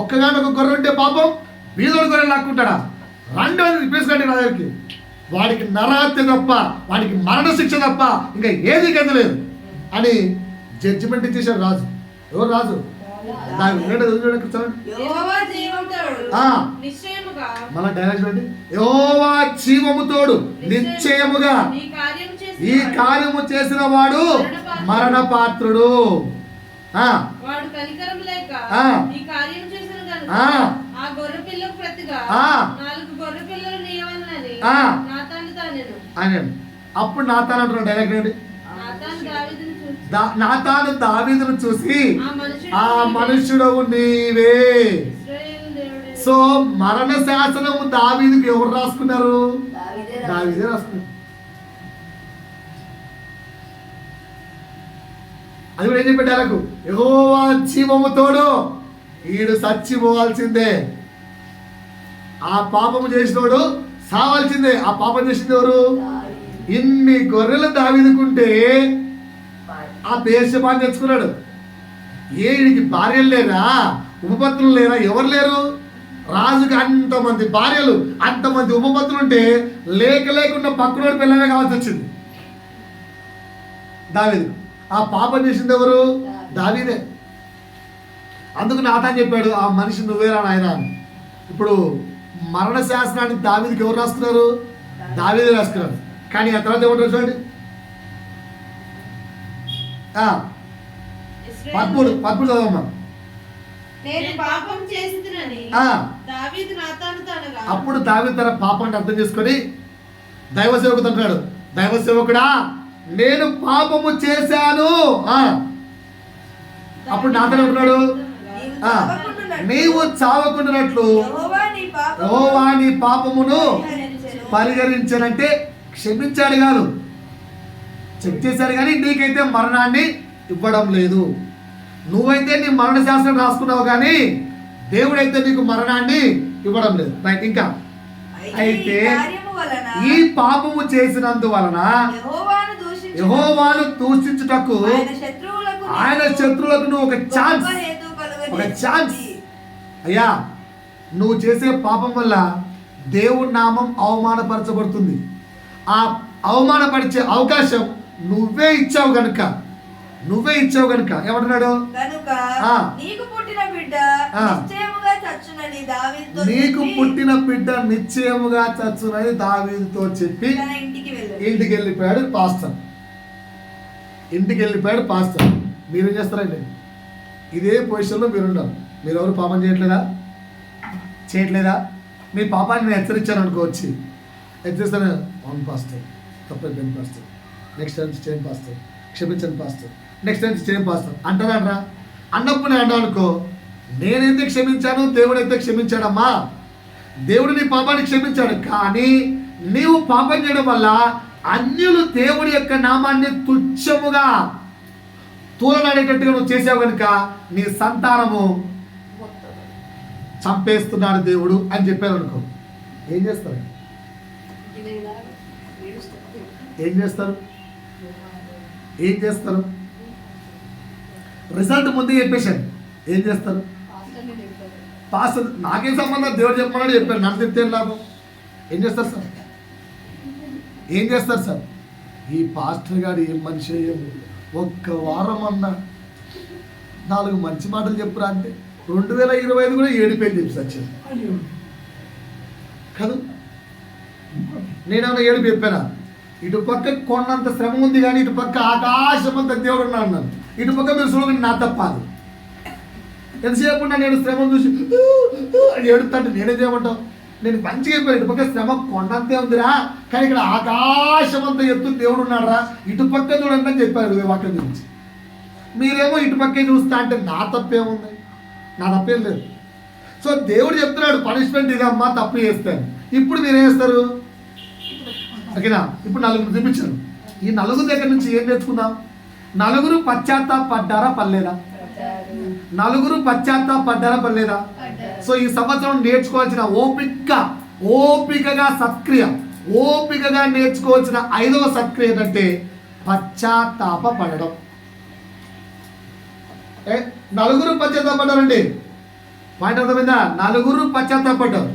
ఒక్కగానొక గొర్రె ఉంటే పాపం బీదోడు గొర్రెలు లాక్కుంటాడా? రెండోది తీసుకుంటే నా దగ్గరికి వాడికి నరహత్య తప్ప, వాడికి మరణ శిక్ష తప్ప ఇంకా ఏది గెదలేదు అని జడ్జిమెంట్ ఇచ్చేశాడు రాజు. ఎవరు రాజు? యెహోవా జీవముతోడు ఆ. నిశ్చయముగా మళ్ళా డైలాగ్ చూడండి. యెహోవా జీవముతోడు నిశ్చయముగా ఈ కార్యము చేసిన వాడు మరణపాత్రుడు. వాడు కనికరం లేక ఆ. ఈ కార్యం చేసిన గనుక ఆ. ఆ గొర్రె పిల్లకు ప్రతిగా ఆ. 4 గొర్రె పిల్లలు నీయవలనని ఆ. నాతాను తానెను. ఆయన అప్పుడు నాతాను అంటున్నాడు. డైలాగ్ చూడండి. నాతాను దావీదును చూసి నాతాను దావీదును చూసి ఆ ఆ మనుష్యుడవు నీవే. ఇశ్రాయేలు దేవుడే. సో మరణ శాసనము దావీదుకి ఎవరు రాసుకున్నారు? దావీదే దావీదే రాసుకున్నారు. అది కూడా ఏం చెప్పాడు డైలాగు? యెహోవా జీవము తోడు ఈడు చచ్చిపోవాల్సిందే. ఆ పాపము చేసినోడు సావాల్సిందే. ఆ పాపం చేసింది ఎవరు? ఇన్ని గొర్రెలు దావీదుకుంటే ఆ బేర్షెబాని తెచ్చుకున్నాడు. ఈడికి భార్యలు లేరా? ఉపపత్నులు లేరా? ఎవరు లేరు? రాజుకి అంతమంది భార్యలు, అంతమంది ఉపపత్నులు ఉంటే లేకుండా పక్కనోడి పిల్లమే కావాల్సి వచ్చింది దావీదు. ఆ పాపం చేసింది ఎవరు? దావీదే. అందుకు నాతాను చెప్పాడు, ఆ మనిషి నువ్వేరా నాయనా అని. ఇప్పుడు మరణ శాసనాన్ని దావీదుకి ఎవరు రాస్తున్నారు? దావీదే రాస్తున్నారు. కానీ ఆ తర్వాత ఏమంటారు చూడండి. 13 చదవమ్మా. నేను పాపం చేసినని ఆ. దావీదు నాతానుతో అనగా అప్పుడు దావీదు తన పాపాన్ని అర్థం చేసుకొని దైవ సేవకుడు అంటున్నాడు, దైవ సేవకుడా నేను పాపము చేశాను. అప్పుడు నాతో అంటున్నాడు, నీవు చావకుండానట్లు యెహోవా నీ పాపమును పరిహరించానంటే క్షమించాడు కాదు, చెక్ చేశాడు కానీ నీకైతే మరణాన్ని ఇవ్వడం లేదు. నువ్వైతే నీ మరణ శాస్త్రం రాసుకున్నావు కానీ దేవుడైతే నీకు మరణాన్ని ఇవ్వడం లేదు. రైట్. ఇంకా అయితే ఈ పాపము చేసినందువలన యెహోవాను దూషించుటకు ఆయన శత్రువులకు నువ్వు ఒక ఛాన్స్ అయ్యా, నువ్వు చేసే పాపం వల్ల దేవుడి నామం అవమానపరచబడుతుంది. ఆ అవమానపరిచే అవకాశం నువ్వే ఇచ్చావు కనుక ఏమంటున్నాడు? నీకు పుట్టిన బిడ్డ నిశ్చయముగా చచ్చునని దావీదుతో చెప్పి ఇంటికి వెళ్ళిపోయాడు పాస్టర్. మీరేం చేస్తారండి? ఇదే పొజిషన్లో మీరున్నారు. మీరు ఎవరు పాపం చేయట్లేదా? మీ పాపాన్ని నేను హెచ్చరించాను అనుకోవచ్చు. హెచ్చరిస్తాను, అవును పాస్టర్, తప్పైపోయింది పాస్టర్, నెక్స్ట్ టైం చేయండి పాస్టర్, క్షమించండి పాస్టర్, నెక్స్ట్ టైం చేయండి పాస్టర్ అంటారా? అన్నప్పుడు నేను అన్నా అనుకో, నేనైతే క్షమించాను, దేవుడైతే క్షమించాడమ్మా. దేవుడు నీ పాపాన్ని క్షమించాడు. కానీ నీవు పాపం చేయడం వల్ల అన్యులు దేవుడి యొక్క నామాన్ని తుచ్చముగా తూలనాడేటట్టుగా నువ్వు చేసావు కనుక నీ సంతానము చంపేస్తున్నాడు దేవుడు అని చెప్పారు అనుకో, ఏం చేస్తారు? రిజల్ట్ ముందే చెప్పేశాడు. ఏం చేస్తారు? పాస్టర్ నాకేం సంబంధం, దేవుడు చెప్పమన్నాడు చెప్పారు, నన్ను చెప్తే లాభం. ఏం చేస్తారు సార్? ఈ పాస్టర్ గారు ఏం మనిషి, ఒక్క వారం అన్నా 4 మంచి మాటలు చెప్పురా అంటే 2025 కూడా 7 పేర్లు చెప్పి సచ్చాను కాదు. నేనేమన్నా 7 చెప్పానా? ఇటు పక్క కొండంత శ్రమ ఉంది కానీ ఇటు పక్క ఆకాశం అంత దేవుడు ఉన్నాడు అన్నాను. ఇటు పక్క మీరు చూడకండి నా తప్ప అది. ఎంతసేపు ఉన్నా నేను శ్రమను చూసి అని ఏడుతాంటే నేనేం చేయమంటావు? నేను మంచిగా చెప్పాను, ఇటుపక్క శ్రమ కొండంతే ఉందిరా, కానీ ఇక్కడ ఆకాశమంతా ఎత్తు దేవుడు ఉన్నాడురా, ఇటుపక్క చూడండి అని చెప్పాడు వాక్యం గురించి. మీరేమో ఇటుపక్కే చూస్తా అంటే నా తప్పేముంది? నా తప్పేం లేదు. సో దేవుడు చెప్తున్నాడు పనిష్మెంట్ ఇదమ్మా తప్పు చేస్తాను. ఇప్పుడు మీరేం చేస్తారు? ఓకేనా? ఇప్పుడు నలుగురు చూపించాను. ఈ నలుగురు దగ్గర నుంచి ఏం నేర్చుకుందాం? నలుగురు పశ్చాత్తాపడ్డారా పర్లేదా? నలుగురు పశ్చాత్తాపడ్డారా పర్లేదా? సో ఈ సంవత్సరం నేర్చుకోవాల్సిన ఓపికగా సత్క్రియ, ఓపికగా నేర్చుకోవాల్సిన 5వ సత్క్రియ ఏంటంటే పశ్చాత్తాపడడం. నలుగురు పశ్చాత్తాపడ్డారండి, పాయింట్ అర్థమైందా? నలుగురు పశ్చాత్తాపడ్డారు,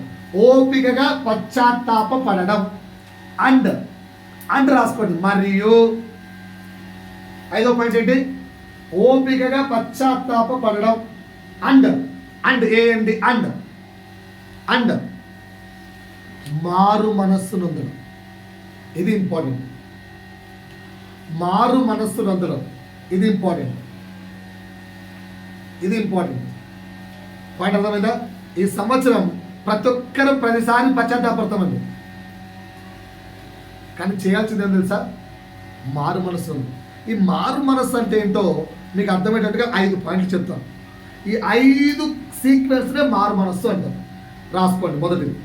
ఓపికగా పశ్చాత్తాపడడం. అండ్ రాసుకోండి. మరియు 5వ పాయింట్ ఏంటి? ఓపికగా పశ్చాత్తాపడడం. అండ్ ఏంటి? అండ్ మారు మనస్సు నొందడం. ఇది ఇంపార్టెంట్. మారు మనస్సు నొందడం ఇది ఇంపార్టెంట్. పాయింట్ అర్థమైందా? ఈ సంవత్సరం ప్రతి ఒక్కరు ప్రతిసారి పశ్చాత్తాపడతామండి, కానీ చేయాల్సింది ఏం తెలుసా? మారు మనస్సు. ఈ మారు మనస్సు అంటే ఏంటో మీకు అర్థమయ్యేటట్టుగా 5 పాయింట్లు చెప్తాను. ఈ 5 సీక్వెన్స్నే మారు మనస్సు అంటారు. రాసుకోండి. మొదటిది,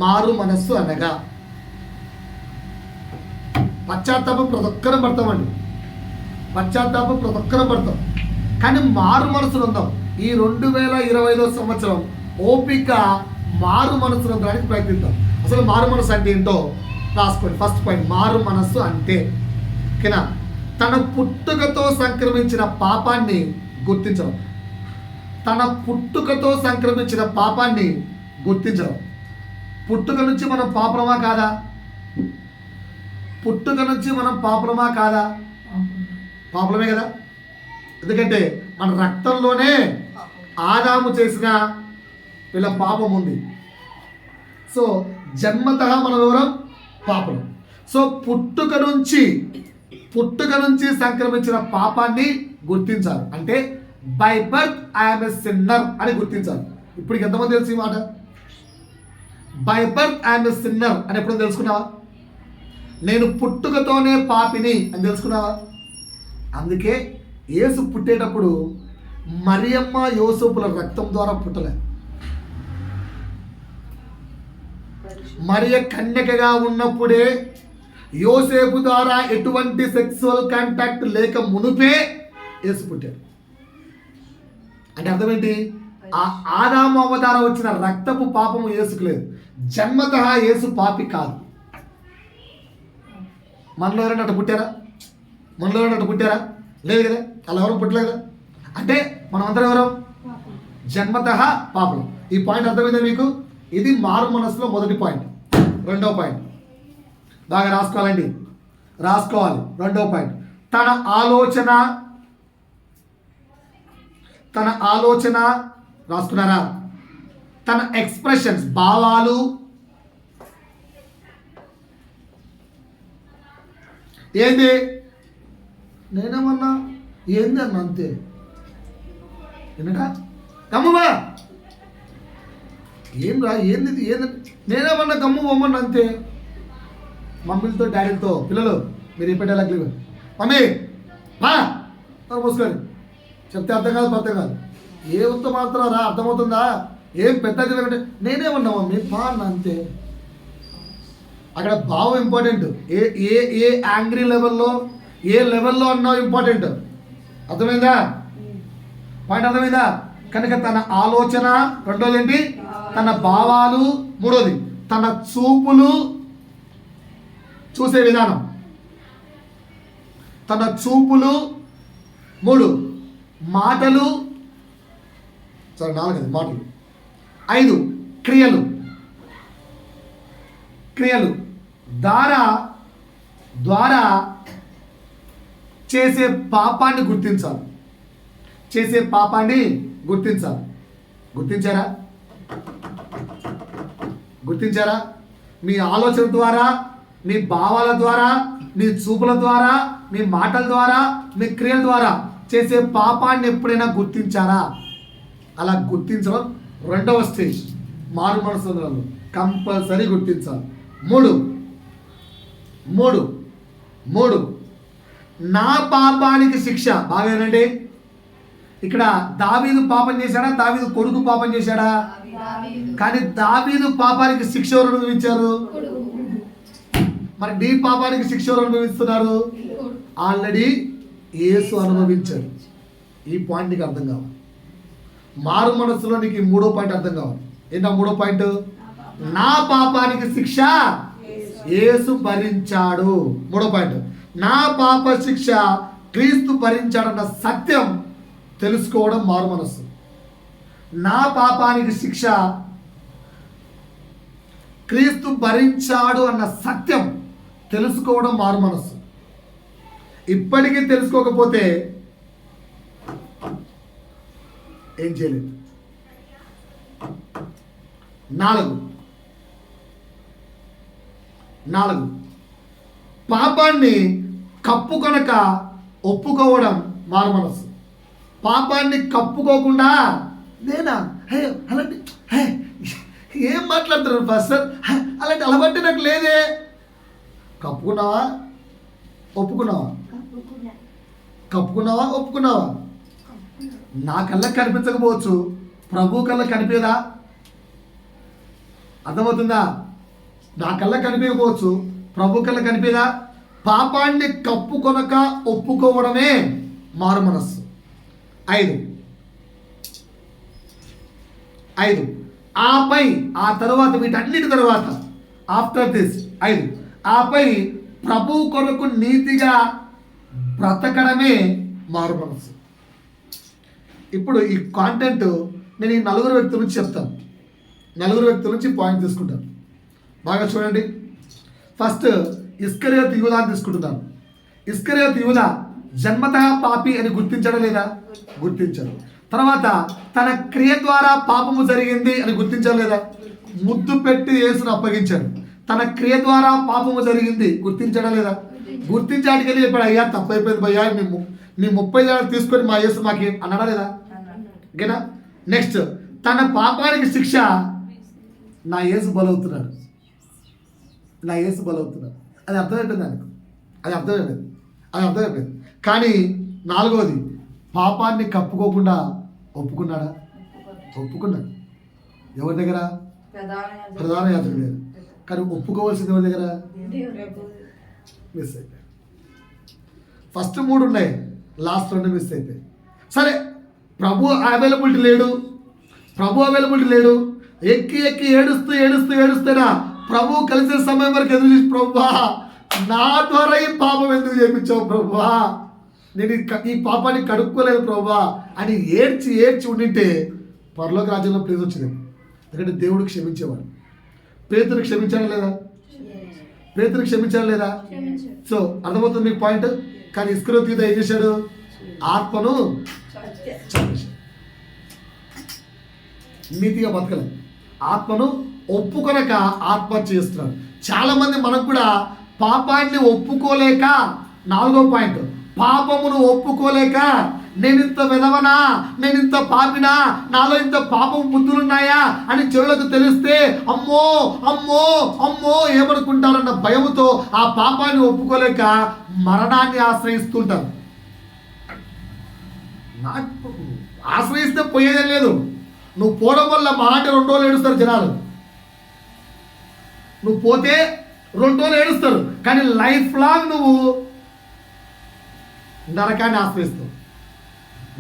మారు మనస్సు అనగా పశ్చాత్తాపం ప్రతి ఒక్కరం పడతామండి, పశ్చాత్తాపం ప్రతి ఒక్కరం పడతాం, కానీ మారు మనసులు ఉందాం. ఈ 2025వ సంవత్సరం ఓపిక మారు మనసు ఉండడానికి ప్రయత్నిద్దాం. అసలు మారు మనసు అంటే ఏంటో రాసుకోండి. ఫస్ట్ పాయింట్, మారు మనస్సు అంటే ఓకేనా, తన పుట్టుకతో సంక్రమించిన పాపాన్ని గుర్తించడం. తన పుట్టుకతో సంక్రమించిన పాపాన్ని గుర్తించడం. పుట్టుక నుంచి మనం పాపలమా కాదా? పుట్టుక నుంచి మనం పాపలమా కాదా? పాపలమే కదా. ఎందుకంటే మన రక్తంలోనే ఆదాము చేసిన వీళ్ళ పాపం ఉంది. సో జన్మతః మనం ఎవరం? పాపం. సో పుట్టుక నుంచి సంక్రమించిన పాపాన్ని గుర్తించాలి. అంటే by birth I'm a sinner అని గుర్తించాలి. ఇప్పుడు ఎంతమంది తెలుసు ఈ మాట? By birth I'm a sinner అని ఎప్పుడు తెలుసుకున్నావా? నేను పుట్టుకతోనే పాపిని అని తెలుసుకున్నావా? అందుకే యేసు పుట్టేటప్పుడు మరియమ్మ యోసేపుల రక్తం ద్వారా పుట్టలే. మరియ కన్యకగా ఉన్నప్పుడే యోసేపు ద్వారా ఎటువంటి సెక్సువల్ కాంటాక్ట్ లేక మునుపే యేసు పుట్టాడు. అంటే అర్థం ఏంటి? ఆ ఆదాము అవతారం వచ్చిన రక్తపు పాపము యేసుకు లేదు. జన్మతః యేసు పాపి కాదు. మనలో ఎవరైనా అట్లా పుట్టారా? లేదు కదా. అలా ఎవరు పుట్టలేదు కదా. అంటే మనం అందరం ఎవరం? జన్మతః పాపం. ఈ పాయింట్ అర్థమైందా మీకు? ఇది మారు మనసులో మొదటి పాయింట్. రెండవ పాయింట్ బాగా రాసుకోవాలి. రెండవ పాయింట్, తన ఆలోచన రాసుకున్నారా? తన ఎక్స్ప్రెషన్స్, భావాలు, ఏంది నేనేమన్నా ఏంది అన్న అంతే. ఏంటా కమ్ముబా ఏం రా ఏంది నేనేమన్నా గమ్ము బొమ్మన్నా అంతే. మమ్మీలతో డాడీలతో పిల్లలు మీరు ఈ పెట్టేలా మమ్మీ మూసుకొని చెప్తే అర్థం కాదు. ఏ ఉత్త మాత్రం రా, అర్థమవుతుందా? ఏం పెద్ద అంటే నేనేమన్నా మమ్మీ అన్న అంతే. అక్కడ భావం ఇంపార్టెంట్. ఏ యాంగ్రీ లెవెల్లో ఏ లెవెల్లో అన్నావు ఇంపార్టెంట్. అర్థమైందా? పాయింట్ అర్థమైందా? కనుక తన ఆలోచన, రెండోది ఏంటి? తన భావాలు, మూడోది తన చూపులు, చూసే విధానం, తన చూపులు, 3 మాటలు, సరే 4 మాటలు, 5 క్రియలు ద్వారా చేసే పాపాన్ని గుర్తించాలి. గుర్తించారా? మీ ఆలోచన ద్వారా మీ భావాల ద్వారా, మీ చూపుల ద్వారా, మీ మాటల ద్వారా, మీ క్రియల ద్వారా చేసే పాపాన్ని ఎప్పుడైనా గుర్తించారా? అలా గుర్తించడం రెండవ స్టేజ్ మారు మనసులో కంపల్సరీ గుర్తించాలి. మూడు నా పాపానికి శిక్ష. బాగా వినండి, ఇక్కడ దావీదు పాపం చేశాడా? దావీదు కొడుకు పాపం చేశాడా? కానీ దావీదు పాపానికి శిక్ష ఎవరు అనుభవించారు? మరి నీ పాపానికి శిక్ష ఎవరు అనుభవిస్తున్నారు? ఆల్రెడీ యేసు అనుభవించాడు. ఈ పాయింట్ నీకు అర్థం కావాలి. మారు మనసులో నీకు ఈ మూడో పాయింట్ అర్థం కావాలి. ఏంటా మూడో పాయింట్? నా పాపానికి శిక్ష యేసు భరించాడు. మూడో పాయింట్, నా పాప శిక్ష క్రీస్తు భరించాడన్న సత్యం తెలుసుకోవడం మారు మనస్సు. నా పాపానికి శిక్ష క్రీస్తు భరించాడు అన్న సత్యం తెలుసుకోవడం మారు మనస్సు. ఇప్పటికీ తెలుసుకోకపోతే ఏం చేయలేదు. 4 పాపాన్ని కప్పుకొనక ఒప్పుకోవడం మారు మనస్సు. పాపాన్ని కప్పుకోకుండా నేనా అలాంటి ఏం మాట్లాడుతున్నారు పాస్టర్, అలాంటి అలవాటు నాకు లేదే. కప్పుకున్నావా ఒప్పుకున్నావా? కప్పుకున్నావా ఒప్పుకున్నావా? నా కళ్ళకి కనిపించకపోవచ్చు, ప్రభు కళ్ళకి కనిపేదా? అర్థమవుతుందా? నా కళ్ళకి కనిపించకపోవచ్చు, ప్రభు కళ్ళకి కనిపేదా? పాపాన్ని కప్పుకొనక ఒప్పుకోవడమే మారు మనస్సు. 5 ఆపై ఆ తర్వాత వీటన్నిటి తర్వాత ఆఫ్టర్ దిస్ 5 ఆపై ప్రభు కొరకు నీతిగా బ్రతకడమే మారు మనస్సు. ఇప్పుడు ఈ కాంటెంట్ నేను ఈ 4 వ్యక్తుల నుంచి చెప్తాను. 4 వ్యక్తుల నుంచి పాయింట్ తీసుకుంటాను. బాగా చూడండి. ఫస్ట్ ఇస్కరియోతు యూదా తీసుకుంటున్నాను. ఇస్కరియోతు యూదా జన్మతః పాపి అని గుర్తించడం లేదా? గుర్తించాడు. తర్వాత తన క్రియ ద్వారా పాపము జరిగింది అని గుర్తించడం లేదా? ముద్దు పెట్టి యేసును అప్పగించాడు. తన క్రియ ద్వారా పాపము జరిగింది గుర్తించడం లేదా? గుర్తించాడికి వెళ్ళి చెప్పాడు, అయ్యా తప్పైపోయింది భయ్యా, మీ 30 ఏళ్ళు తీసుకొని మా యేసు మాకి అన్నాడా లేదా? ఓకేనా? నెక్స్ట్ తన పాపానికి శిక్ష నా యేసు బలవుతున్నాడు. నా యేసు బలవుతున్నాడు. అది అర్థమైపోయింది దానికి. అది అర్థమైపోయింది. కానీ 4వది పాపాన్ని కప్పుకోకుండా ఒప్పుకున్నాడా? ఒప్పుకున్నాడు. ఎవరి దగ్గర? ప్రధాన యాజకుడి దగ్గర. కానీ ఒప్పుకోవాల్సింది ఎవరి దగ్గర? మిస్ అయిపోయాయి. ఫస్ట్ 3 ఉన్నాయి, లాస్ట్ 2 మిస్ అయిపోయాయి. సరే, ప్రభు అవైలబిలిటీ లేడు. ఎక్కి ఏడుస్తేనా ప్రభు కలిసే సమయం వరకు ఎదురు చూసి, ప్రభువా నా ద్వారా ఈ పాపం ఎందుకు చేయించావు ప్రభువా, నేను ఈ పాపాన్ని కడుక్కోలేదు ప్రభువా అని ఏడ్చి ఉండింటే పరలోక రాజ్యంలో ప్లేస్ వచ్చింది. ఎందుకంటే దేవుడు క్షమించేవాడు. పేతురు క్షమించాడా లేదా? సో అర్థమవుతుంది మీకు పాయింట్. కానీ ఇస్కరియోతు యూదా ఏం చేశాడు? ఆత్మను చంపేశాడు. నీతిగా బతకలేదు. ఆత్మను ఒప్పుకొనక ఆత్మహత్య చేస్తున్నాడు. చాలా మంది మనకు కూడా పాపాన్ని ఒప్పుకోలేక, 4వ పాయింట్, పాపమును ఒప్పుకోలేక నేను ఇంత విధవనా, నేను ఇంత పాపినా, నాలో ఇంత పాపం బుద్ధులున్నాయా అని చెవులకు తెలిస్తే అమ్మో ఏమనుకుంటారన్న భయముతో ఆ పాపాన్ని ఒప్పుకోలేక మరణాన్ని ఆశ్రయిస్తుంటారు. ఆశ్రయిస్తే పోయేదే లేదు. నువ్వు పోవడం వల్ల మాట 2 రోజులు ఏడుస్తారు జనాలు. నువ్వు పోతే 2 రోజులు ఏడుస్తారు, కానీ లైఫ్ లాంగ్ నువ్వు నరకాన్ని ఆశ్రయిస్తావు.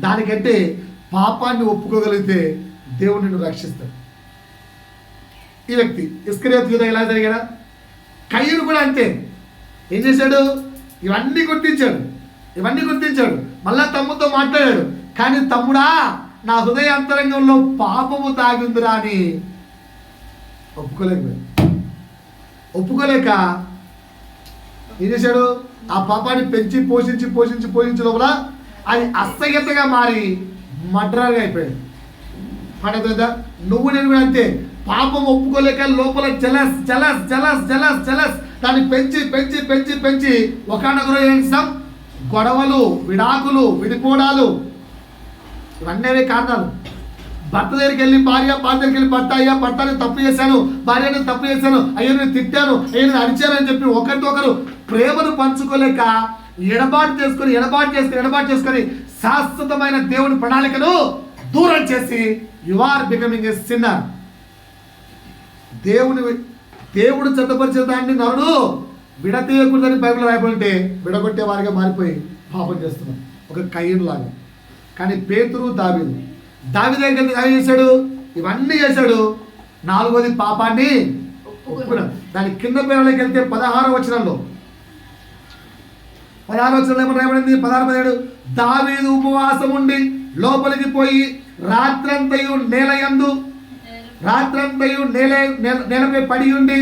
దానికంటే పాపాన్ని ఒప్పుకోగలిగితే దేవుడు నిన్ను రక్షిస్తాడు. ఈ వ్యక్తి ఇస్కరియోతు యూదా ఎలా జరిగాడా? కయ్యూను కూడా అంతే. ఏం చేశాడు? ఇవన్నీ గుర్తించాడు. మళ్ళా తమ్ముతో మాట్లాడాడు. కానీ తమ్ముడా, నా హృదయ అంతరంగంలో పాపము తాగిందిరా అని ఒప్పుకోలేక ఏం చేశాడు? ఆ పాపాన్ని పెంచి పోషించి లోపల అది అసహ్యతగా మారి మర్డర్గా అయిపోయాడు. పడదా? నువ్వు నేను కూడా అంతే. పాపం ఒప్పుకోలేక లోపల జలస్ దాన్ని పెంచి పెంచి పెంచి పెంచి ఒకనొకరు ఏం చేస్తాం, గొడవలు, విడాకులు, విడిపోవడాలు, ఇవన్నీ కారణాలు. భర్త దగ్గరికి వెళ్ళి భార్య దగ్గరికి వెళ్ళి భర్త, అయ్యా భర్త నేను తప్పు చేశాను, భార్య నేను తప్పు చేశాను, అయ్యో నేను తిట్టాను, అయ్యో నేను అరిచాను అని చెప్పి ఒకరికొకరు ప్రేమను పంచుకోలేక ఎడబాటు చేసుకొని శాశ్వతమైన దేవుని ప్రణాళికను దూరం చేసి you are becoming a sinner. దేవుడు చెత్తపరిచే దాన్ని నరుడు విడతీయకూడదని బైబిల్ రాయబడితే విడగొట్టే వారిగా మారిపోయి పాపం చేస్తున్నాం, ఒక కయ్యను లాగా. కానీ పేతురు, దావీదు దగ్గర ఏం చేశాడు, ఇవన్నీ చేశాడు. 4వది పాపాన్ని ఒప్పుకున్నాడు. దాని కింద పేర్లకి వెళ్తే 16వ వచనంలో ఏమన్నా రాయబడింది, 16-17 దావీదు ఉపవాసం ఉండి లోపలికి పోయి రాత్రంతయు నేలపై పడి ఉండి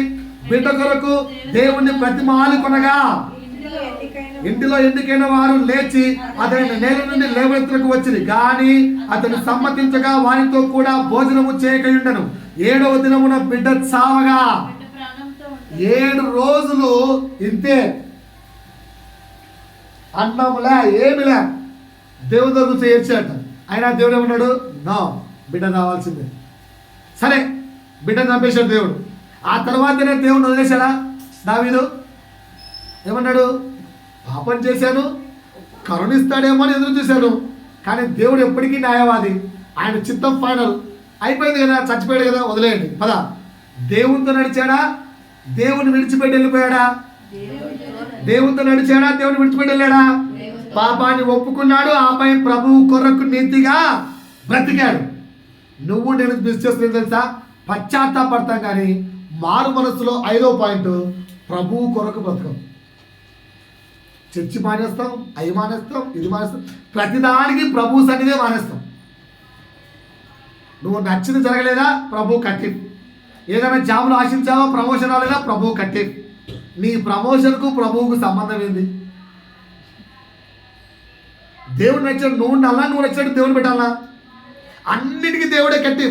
బిడ్డ కొరకు దేవుణ్ణి ప్రతిమాలు కొనగా ఇంటిలో ఎన్నికైన వారు లేచి అతని నేల నుండి లేవనెత్తులకు వచ్చింది. కానీ అతను సమ్మతించగా వారితో కూడా భోజనము చేయకయుండెను. 7వ దినమున బిడ్డ చావగా 7 రోజులు ఇంతే, అన్నంలే ఏమిలే, దేవుడు దగ్గర ఏడ్చాట. అయినా దేవుడు ఏమన్నాడు, నా బిడ్డ రావాల్సిందే. సరే బిడ్డను చంపేశాడు దేవుడు. ఆ తర్వాతనే దేవుడు వదిలేశాడా దావీదు? ఏమన్నాడు, పాపం చేశాను కరుణిస్తాడేమో అని ఎదురు చూశాను. కానీ దేవుడు ఎప్పటికీ న్యాయవాది, ఆయన చిత్తం ఫైనల్ అయిపోయింది కదా, చచ్చిపోయాడు కదా, వదిలేయండి పద. దేవునితో నడిచాడా, దేవుని విడిచిపెట్టి వెళ్ళిపోయాడా? దేవునితో నడిచాడా, దేవుని విడిచిపెట్టి వెళ్ళాడా? పాపాన్ని ఒప్పుకున్నాడు, ఆపై ప్రభువు కొరకు నీతిగా బ్రతికాడు. నువ్వు నేను మిస్ చేస్తుంది తెలుసా, పశ్చాత్తాపడతాం కానీ మారు మనస్సులో 5వ పాయింట్ ప్రభువు కొరకు బ్రతకం. చర్చి మానేస్తాం, అవి మానేస్తాం, ఇది మానేస్తాం, ప్రతిదానికి ప్రభు సన్నిధే మానేస్తాం. నువ్వు నచ్చింది జరగలేదా, ప్రభు కట్టి. ఏదైనా జాబులు ఆశించావా, ప్రమోషన్ రాలేదా, ప్రభు కట్టి. నీ ప్రమోషన్కు ప్రభువుకు సంబంధం ఏంది? దేవుడు నచ్చాడు, నువ్వు నచ్చాడు, దేవుడు పెట్టాలా? అన్నిటికీ దేవుడే కట్టి.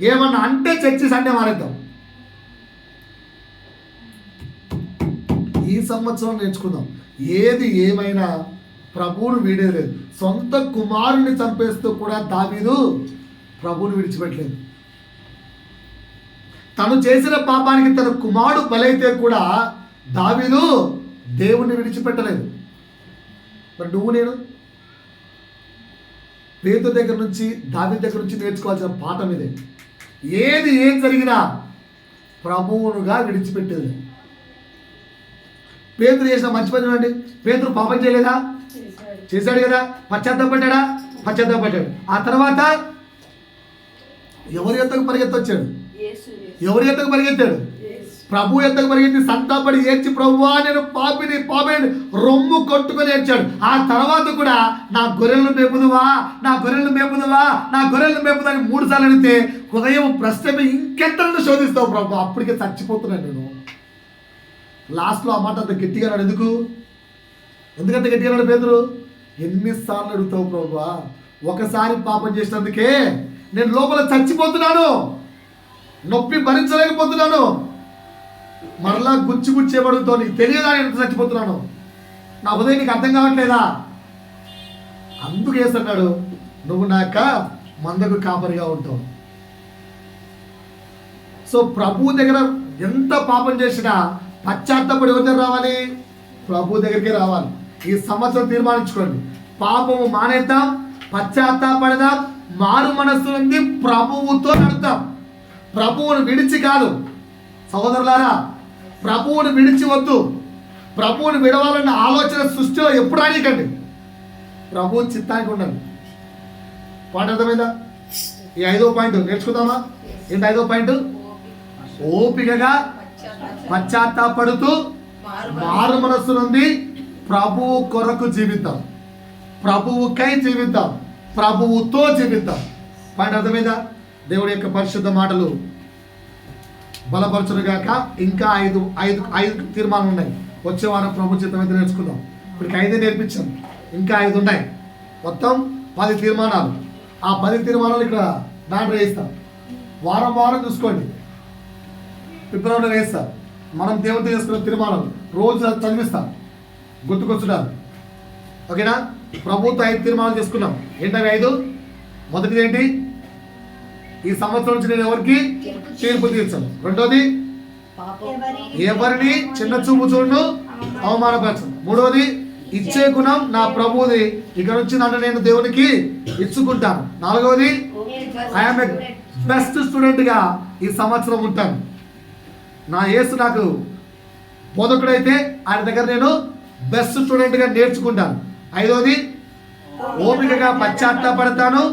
ఏమన్నా అంటే చర్చి సండే మానేద్దాం. ఈ సంవత్సరం నేర్చుకుందాం, ఏది ఏమైనా ప్రభువును వీడేలేదు. సొంత కుమారుని చంపేస్తూ కూడా దావీదు ప్రభువును విడిచిపెట్టలేదు. తను చేసిన పాపానికి తన కుమారుడు బలైతే కూడా దావీదు దేవుణ్ణి విడిచిపెట్టలేదు. మరి నువ్వు నేను పేతురు దగ్గర నుంచి, దావీదు దగ్గర నుంచి నేర్చుకోవాల్సిన పాఠం ఇదే. ఏం జరిగినా ప్రభువునుగా విడిచిపెట్టేది. పేతురు చేసిన మంచి పని చూడండి. పేతురు పాపం చేయలేదా? చేశాడు కదా. పశ్చాత్తాపడ్డాడు. ఆ తర్వాత ఎవరి ఎత్తకు పరిగెత్తొచ్చాడు? ఎవరి ఎత్తకు పరిగెత్తాడు? ప్రభు ఎత్తకు పరిగెత్తి సంతాపడి ఏడ్చి, ప్రభువా నేను పాపిని రొమ్ము కొట్టుకొని ఏడ్చాడు. ఆ తర్వాత కూడా నా గొర్రెలను మేపుదువా అని 3 సార్లు అడిగితే హృదయం ప్రశ్న ఇంకెంతను శోధిస్తావు ప్రభు, అప్పటికే చచ్చిపోతున్నాను నేను. లాస్ట్లో ఆ మాట అంత గట్టిగా అన్నాడు. ఎందుకంత గట్టిగా అన్నాడు పేతురు? ఎన్నిసార్లు అడుగుతావు ప్రభువా? ఒకసారి పాపం చేసినందుకే నేను లోపల చచ్చిపోతున్నాను, నొప్పి భరించలేకపోతున్నాను, మరలా గుచ్చేబడుతో నీకు తెలియదా నేను ఎంత చచ్చిపోతున్నాను? నా హృదయం నీకు అర్థం కావట్లేదా? అందుకు వేస్తున్నాడు, నువ్వు నాక మందకు కాపరిగా ఉంటావు. సో ప్రభు దగ్గర ఎంత పాపం చేసినా పశ్చాత్తాపడి ఎవరి దగ్గర రావాలి? ప్రభు దగ్గరికి రావాలి. ఈ సంవత్సరం తీర్మానించుకోండి, పాపము మానేద్దాం, పశ్చాత్తాపడదాం, మారు మనస్సు నుండి ప్రభువుతో నడుద్దాం. ప్రభువును విడిచి కాదు సహోదరులారా, ప్రభువును విడిచి వద్దు. ప్రభువును విడవాలన్న ఆలోచన సృష్టిలో ఎప్పుడు రానికండి. ప్రభువు చిత్తానికి ఉండండి. పాయింట్ అర్థమైందా? ఈ 5వ పాయింట్ నేర్చుకుందామా? ఏంటి 5వ పాయింట్? ఓపికగా పశ్చాత్తాపడుతూ మారు మనస్సు నుండి ప్రభువు కొరకు జీవిద్దాం, ప్రభువుకై జీవిద్దాం, ప్రభువుతో జీవిద్దాం. పాయింట్ అర్థమైందా? దేవుడి యొక్క పరిశుద్ధ మాటలు బలపరచునుగాక. ఇంకా 5 తీర్మానాలు ఉన్నాయి. వచ్చే వారం ప్రభు చిత్తం అయితే నేర్చుకుందాం. ఇప్పటికి 5 నేర్పించాను, ఇంకా 5 ఉన్నాయి. మొత్తం 10 తీర్మానాలు. ఆ 10 తీర్మానాలు ఇక్కడ బ్యానర్ వేస్తాం. వారం చూసుకోండి. ఫిబ్రవరిలో వేస్తారు. మనం దేవుడితో చేసుకున్న తీర్మానాలు రోజు చదివిస్తాను, గుర్తుకొచ్చున్నారు. ఓకేనా? ప్రభుత్వ 5 తీర్మానాలు చేసుకున్నాం. ఏంటవి 5? మొదటిది ఏంటి? ఈ సంవత్సరం నుంచి నేను ఎవరికి తీర్పు తీర్చను. రెండోది, ఎవరిని చిన్న చూపు చూడను, అవమానపరచను. మూడోది, ఇచ్చే గుణం నా ప్రభువుది, ఇక నుంచి నన్ను నేను దేవునికి ఇచ్చుకుంటాను. నాలుగవది, ఐఎమ్ ఏ బెస్ట్ స్టూడెంట్ గా ఈ సంవత్సరం ఉంటాను. నా యేసు నాకు బోధకుడైతే ఆయన దగ్గర నేను బెస్ట్ స్టూడెంట్ గా నేర్చుకుంటాను. ఐదవది, ఓపికగా పశ్చాత్తాపడతాను,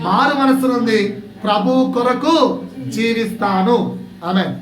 మారు మనస్సు నుండి ప్రభు కొరకు జీవిస్తాను. ఆమేన్.